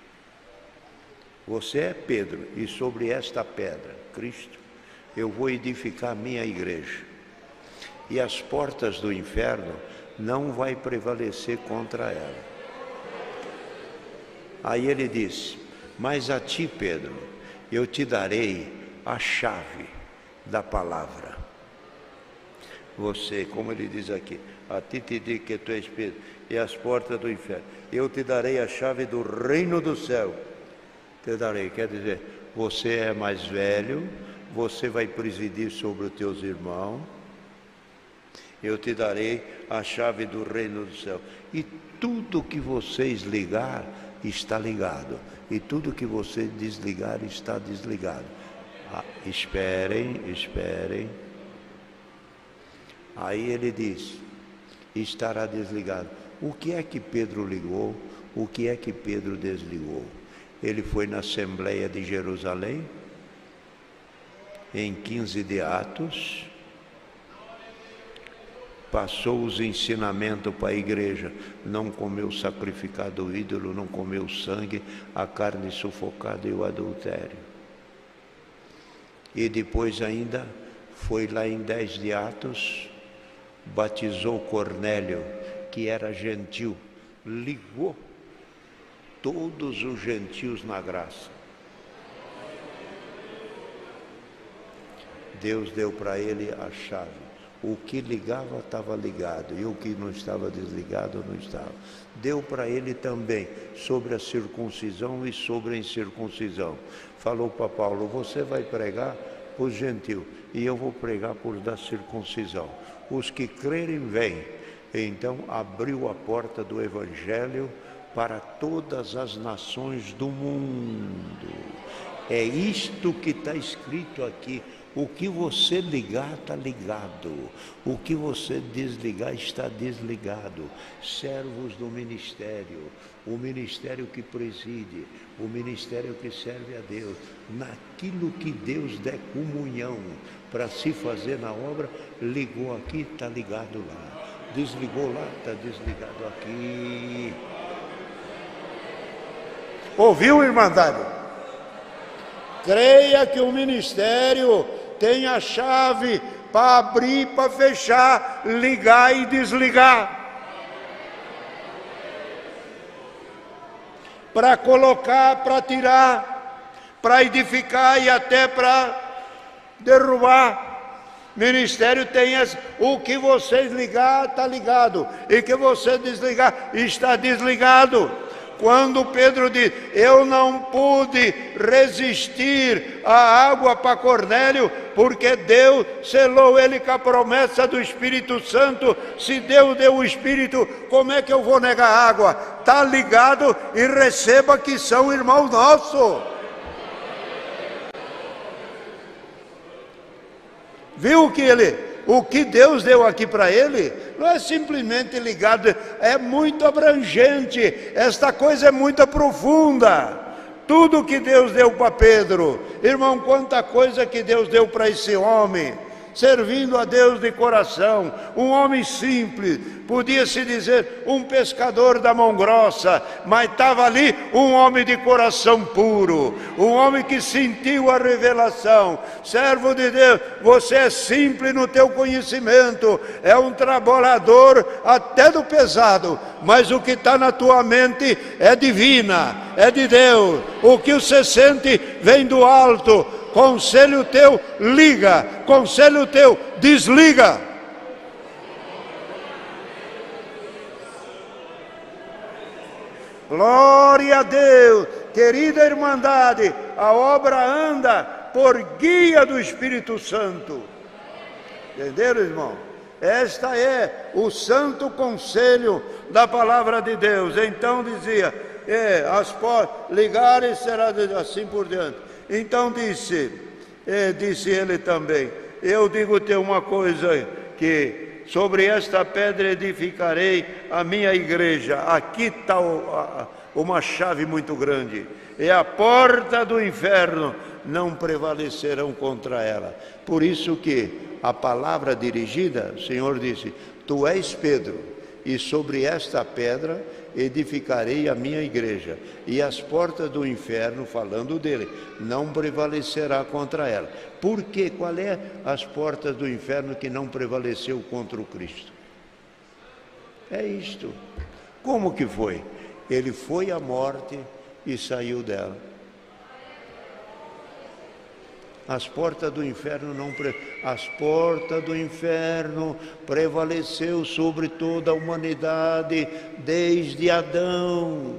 Você é Pedro, e sobre esta pedra, Cristo, eu vou edificar a minha igreja. E as portas do inferno não vai prevalecer contra ela. Aí ele disse, mas a ti, Pedro, eu te darei a chave da palavra. Você, como ele diz aqui, a ti te digo que tu és Pedro, e as portas do inferno. Eu te darei a chave do reino do céu. Te darei, quer dizer, você é mais velho, você vai presidir sobre os teus irmãos. Eu te darei a chave do reino do céu. E tudo que vocês ligar, está ligado. E tudo que vocês desligar, está desligado. Esperem. Aí ele diz, estará desligado. O que é que Pedro ligou? O que é que Pedro desligou? Ele foi na Assembleia de Jerusalém, em 15 de Atos, passou os ensinamentos para a igreja, não comeu sacrificado ídolo, não comeu sangue, a carne sufocada e o adultério. E depois ainda foi lá em 10 de Atos, batizou Cornélio, que era gentil, ligou todos os gentios na graça. Deus deu para ele a chave. O que ligava estava ligado, e o que não estava desligado não estava. Deu para ele também sobre a circuncisão e sobre a incircuncisão. Falou para Paulo: você vai pregar para os gentios, e eu vou pregar por da circuncisão. Os que crerem, vêm. Então abriu a porta do Evangelho para todas as nações do mundo. É isto que está escrito aqui. O que você ligar está ligado, o que você desligar está desligado. Servos do ministério, o ministério que preside, o ministério que serve a Deus, naquilo que Deus der comunhão para se fazer na obra, ligou aqui, está ligado lá, desligou lá, está desligado aqui. Ouviu, Irmandade? Creia que o ministério tem a chave para abrir, para fechar, ligar e desligar. Para colocar, para tirar, para edificar e até para derrubar. Ministério tem o que você ligar está ligado, e que você desligar está desligado. Quando Pedro diz: eu não pude resistir à água para Cornélio, porque Deus selou ele com a promessa do Espírito Santo. Se Deus deu o Espírito, como é que eu vou negar água? Está ligado, e receba que são irmãos nossos. Viu o que Deus deu aqui para ele? Não é simplesmente ligado, é muito abrangente, esta coisa é muito profunda. Tudo que Deus deu para Pedro, irmão, quanta coisa que Deus deu para esse homem, servindo a Deus de coração, um homem simples, podia-se dizer um pescador da mão grossa, mas estava ali um homem de coração puro, um homem que sentiu a revelação. Servo de Deus, você é simples no teu conhecimento, é um trabalhador até do pesado, mas o que está na tua mente é divina, é de Deus. O que você sente vem do alto. Conselho teu, liga. Conselho teu, desliga. Glória a Deus. Querida Irmandade, a obra anda por guia do Espírito Santo. Entenderam, irmão? Esta é o santo conselho da palavra de Deus. Então dizia, as portas ligarem será assim por diante. Então disse ele também: eu digo-te uma coisa, que sobre esta pedra edificarei a minha igreja. Aqui está uma chave muito grande, e a porta do inferno não prevalecerão contra ela. Por isso que a palavra dirigida, o Senhor disse: tu és Pedro, e sobre esta pedra edificarei a minha igreja, e as portas do inferno, falando dele, não prevalecerá contra ela. Por quê? Qual é as portas do inferno que não prevaleceu contra o Cristo? É isto. Como que foi? Ele foi à morte e saiu dela. As portas do inferno as portas do inferno prevaleceu sobre toda a humanidade desde Adão.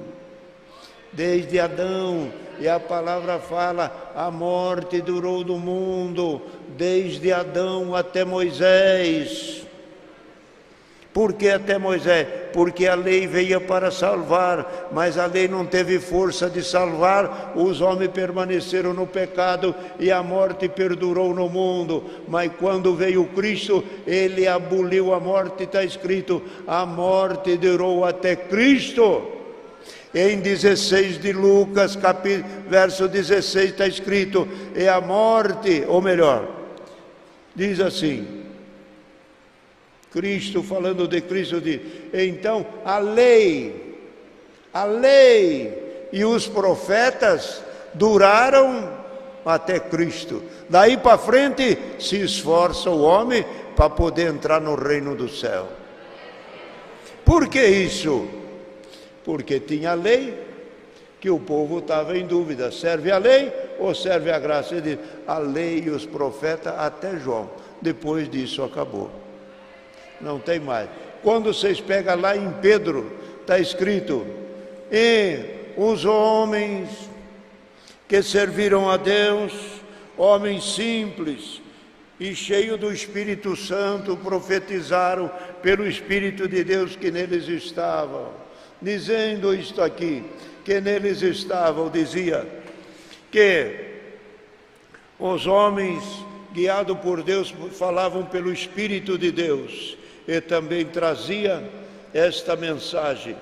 Desde Adão. E a palavra fala: a morte durou no mundo desde Adão até Moisés. Por que até Moisés? Porque a lei veio para salvar, mas a lei não teve força de salvar, os homens permaneceram no pecado e a morte perdurou no mundo. Mas quando veio Cristo, ele aboliu a morte, está escrito: a morte durou até Cristo. Em 16 de Lucas, verso 16, está escrito: e a morte, ou melhor, diz assim, Cristo, falando de Cristo, diz: então a lei e os profetas duraram até Cristo. Daí para frente se esforça o homem para poder entrar no reino do céu. Por que isso? Porque tinha a lei, que o povo estava em dúvida: serve a lei ou serve a graça? Ele diz: a lei e os profetas até João. Depois disso acabou. Não tem mais. Quando vocês pegam lá em Pedro, está escrito: e os homens que serviram a Deus, homens simples e cheios do Espírito Santo, profetizaram pelo Espírito de Deus que neles estava. Dizendo isto aqui, que neles estavam, dizia que os homens guiados por Deus falavam pelo Espírito de Deus e também trazia esta mensagem.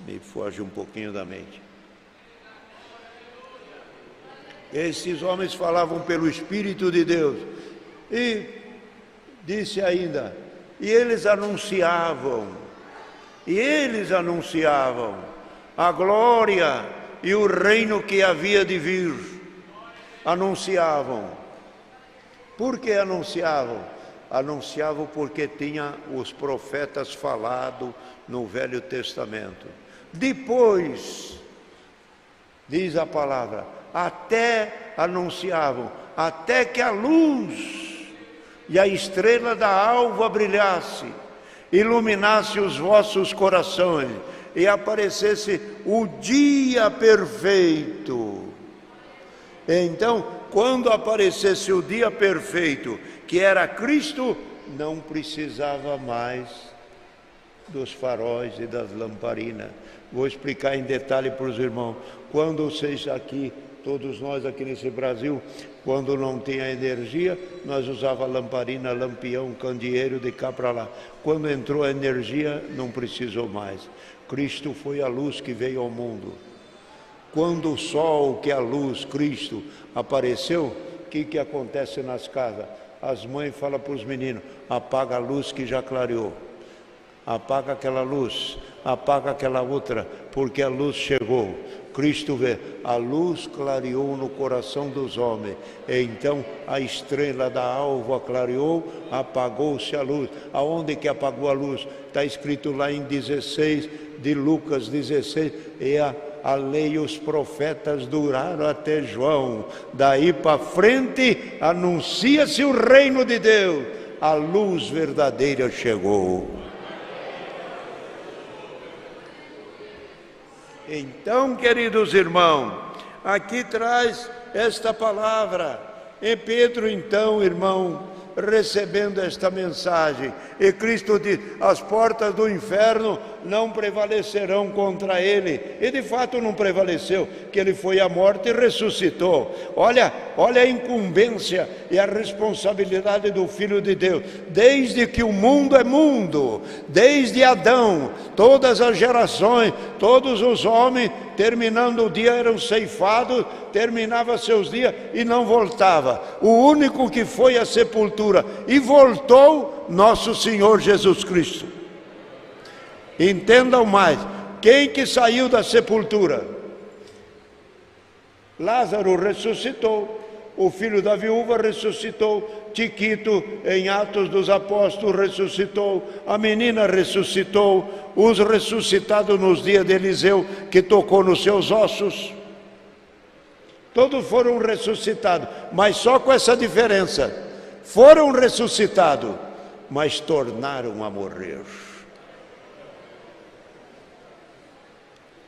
Me foge um pouquinho da mente. Esses homens falavam pelo Espírito de Deus. E disse ainda, e eles anunciavam a glória e o reino que havia de vir. Anunciavam. Por que anunciavam? Anunciavam porque tinha os profetas falado no Velho Testamento. Depois, diz a palavra, até anunciavam, até que a luz e a estrela da alva brilhasse, iluminasse os vossos corações e aparecesse o dia perfeito. Então, quando aparecesse o dia perfeito, que era Cristo, não precisava mais dos faróis e das lamparinas. Vou explicar em detalhe para os irmãos. Quando vocês aqui, todos nós aqui nesse Brasil, quando não tinha energia, nós usávamos lamparina, lampião, candeeiro de cá para lá. Quando entrou a energia, não precisou mais. Cristo foi a luz que veio ao mundo. Quando o sol, que é a luz, Cristo, apareceu, o que acontece nas casas? As mães falam para os meninos, apaga a luz que já clareou. Apaga aquela luz, apaga aquela outra, porque a luz chegou. Cristo vê, a luz clareou no coração dos homens. E então a estrela da alva clareou, apagou-se a luz. Aonde que apagou a luz? Está escrito lá em 16, de Lucas 16, e a lei e os profetas duraram até João. Daí para frente anuncia-se o reino de Deus. A luz verdadeira chegou. Então, queridos irmãos, aqui traz esta palavra. E Pedro, então, irmão, recebendo esta mensagem, e Cristo diz, as portas do inferno não prevalecerão contra ele, e de fato não prevaleceu, que ele foi à morte e ressuscitou. Olha a incumbência e a responsabilidade do Filho de Deus, desde que o mundo é mundo, desde Adão, todas as gerações, todos os homens, terminando o dia eram ceifados, terminava seus dias e não voltava. O único que foi à sepultura e voltou, nosso Senhor Jesus Cristo. Entendam mais, quem que saiu da sepultura? Lázaro ressuscitou, o filho da viúva ressuscitou, Tiquito em Atos dos Apóstolos ressuscitou, a menina ressuscitou, os ressuscitados nos dias de Eliseu que tocou nos seus ossos, todos foram ressuscitados, mas só com essa diferença, foram ressuscitados, mas tornaram a morrer.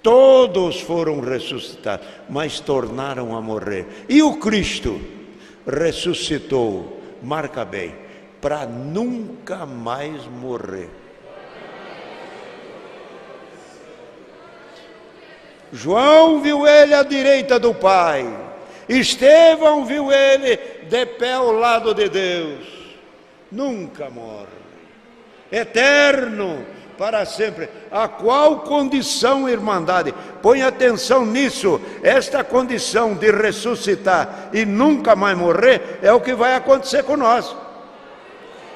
Todos foram ressuscitados, mas tornaram a morrer. E o Cristo ressuscitou, marca bem, para nunca mais morrer. João viu ele à direita do Pai, Estevão viu ele de pé ao lado de Deus, nunca morre, eterno para sempre. A qual condição, irmandade? Põe atenção nisso, esta condição de ressuscitar e nunca mais morrer é o que vai acontecer com nós.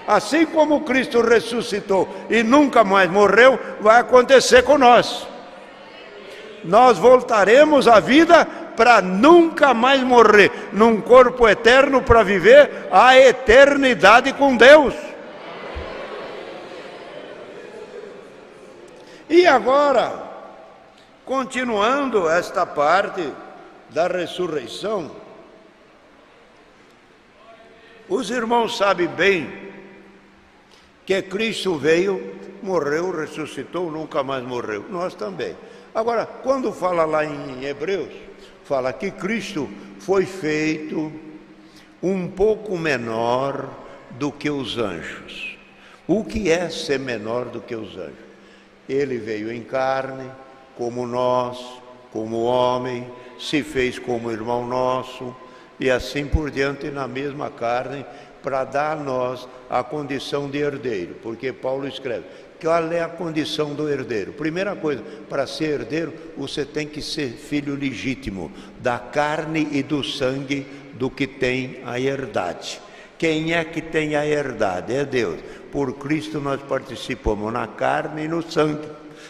Assim como Cristo ressuscitou e nunca mais morreu, vai acontecer com nós. Nós voltaremos à vida para nunca mais morrer, num corpo eterno para viver a eternidade com Deus. E agora, continuando esta parte da ressurreição, os irmãos sabem bem que Cristo veio, morreu, ressuscitou, nunca mais morreu. Nós também. Agora, quando fala lá em Hebreus, fala que Cristo foi feito um pouco menor do que os anjos. O que é ser menor do que os anjos? Ele veio em carne, como nós, como homem, se fez como irmão nosso, e assim por diante na mesma carne, para dar a nós a condição de herdeiro. Porque Paulo escreve, qual é a condição do herdeiro? Primeira coisa, para ser herdeiro, você tem que ser filho legítimo, da carne e do sangue do que tem a herdade. Quem é que tem a herdade? É Deus. Por Cristo nós participamos na carne e no sangue.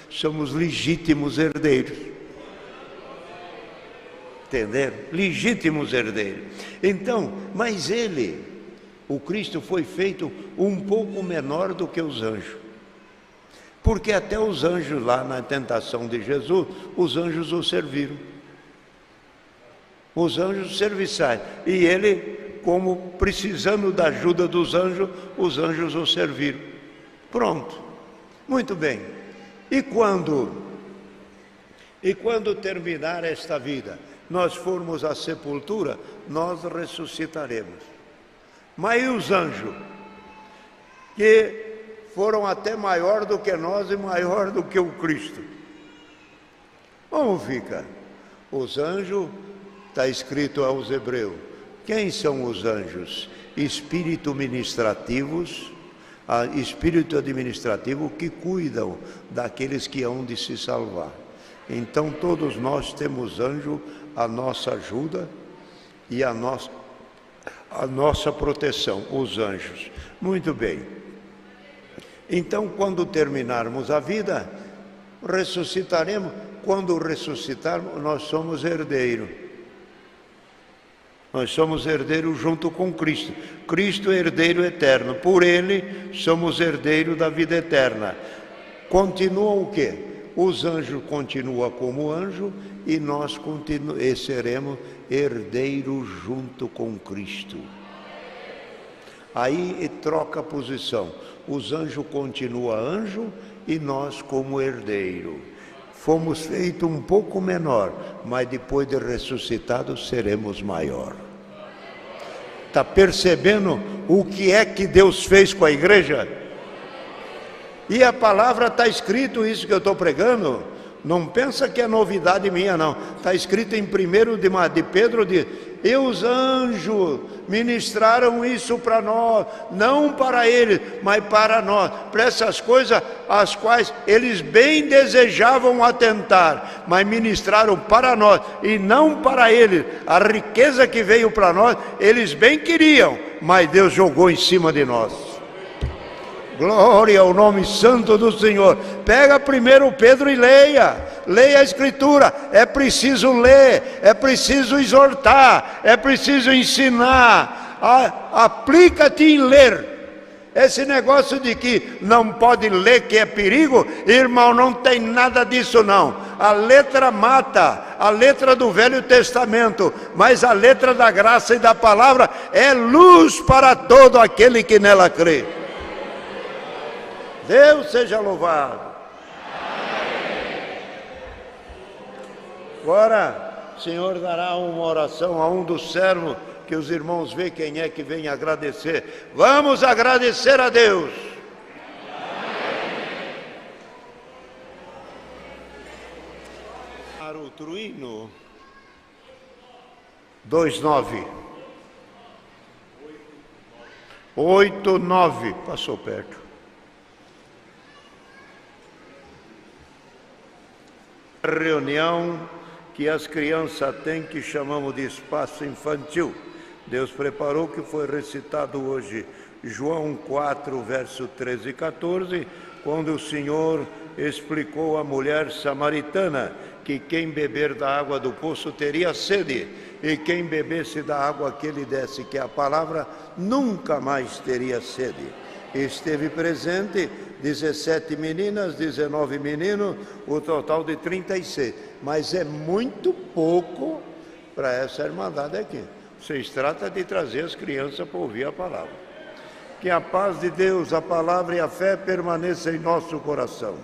Somos legítimos herdeiros. Entenderam? Legítimos herdeiros. Então, mas ele, o Cristo, foi feito um pouco menor do que os anjos. Porque até os anjos lá na tentação de Jesus, os anjos o serviram. Os anjos serviçais. E ele, como precisando da ajuda dos anjos, os anjos o serviram. Pronto. Muito bem. E quando terminar esta vida, nós formos à sepultura, nós ressuscitaremos. Mas e os anjos? Que foram até maior do que nós e maior do que o Cristo. Como fica? Os anjos, está escrito aos Hebreus. Quem são os anjos? Espírito administrativo que cuidam daqueles que hão de se salvar. Então todos nós temos anjo à nossa ajuda e a nossa proteção, os anjos. Muito bem. Então, quando terminarmos a vida, ressuscitaremos. Quando ressuscitarmos, nós somos herdeiros. Nós somos herdeiros junto com Cristo. Cristo é herdeiro eterno. Por Ele, somos herdeiros da vida eterna. Continua o quê? Os anjos continuam como anjo e nós seremos herdeiros junto com Cristo. Aí troca a posição. Os anjos continuam anjo e nós como herdeiro. Fomos feitos um pouco menor, mas depois de ressuscitados seremos maior. Está percebendo o que é que Deus fez com a igreja? E a palavra está escrito isso que eu estou pregando. Não pensa que é novidade minha, não. Está escrito em 1 de Pedro, e os anjos ministraram isso para nós, não para eles, mas para nós, para essas coisas as quais eles bem desejavam atentar, mas ministraram para nós e não para eles. A riqueza que veio para nós, eles bem queriam, mas Deus jogou em cima de nós. Glória ao nome santo do Senhor. Pega 1 Pedro e leia a Escritura. É preciso ler, é preciso exortar, é preciso ensinar. Aplica-te em ler. Esse negócio de que não pode ler que é perigo, irmão, não tem nada disso não. A letra mata, a letra do Velho Testamento, mas a letra da graça e da palavra é luz para todo aquele que nela crê. Deus seja louvado. Agora, o Senhor dará uma oração a um dos servos, que os irmãos vejam quem é que vem agradecer. Vamos agradecer a Deus. Para o truíno 2:9. 8:9. Passou perto. Reunião que as crianças têm, que chamamos de espaço infantil. Deus preparou, que foi recitado hoje João 4, verso 13 e 14, quando o Senhor explicou à mulher samaritana que quem beber da água do poço teria sede, e quem bebesse da água que ele desse, que é a palavra, nunca mais teria sede. Esteve presente 17 meninas, 19 meninos, o total de 36. Mas é muito pouco para essa irmandade aqui. Vocês tratam de trazer as crianças para ouvir a palavra. Que a paz de Deus, a palavra e a fé permaneçam em nosso coração.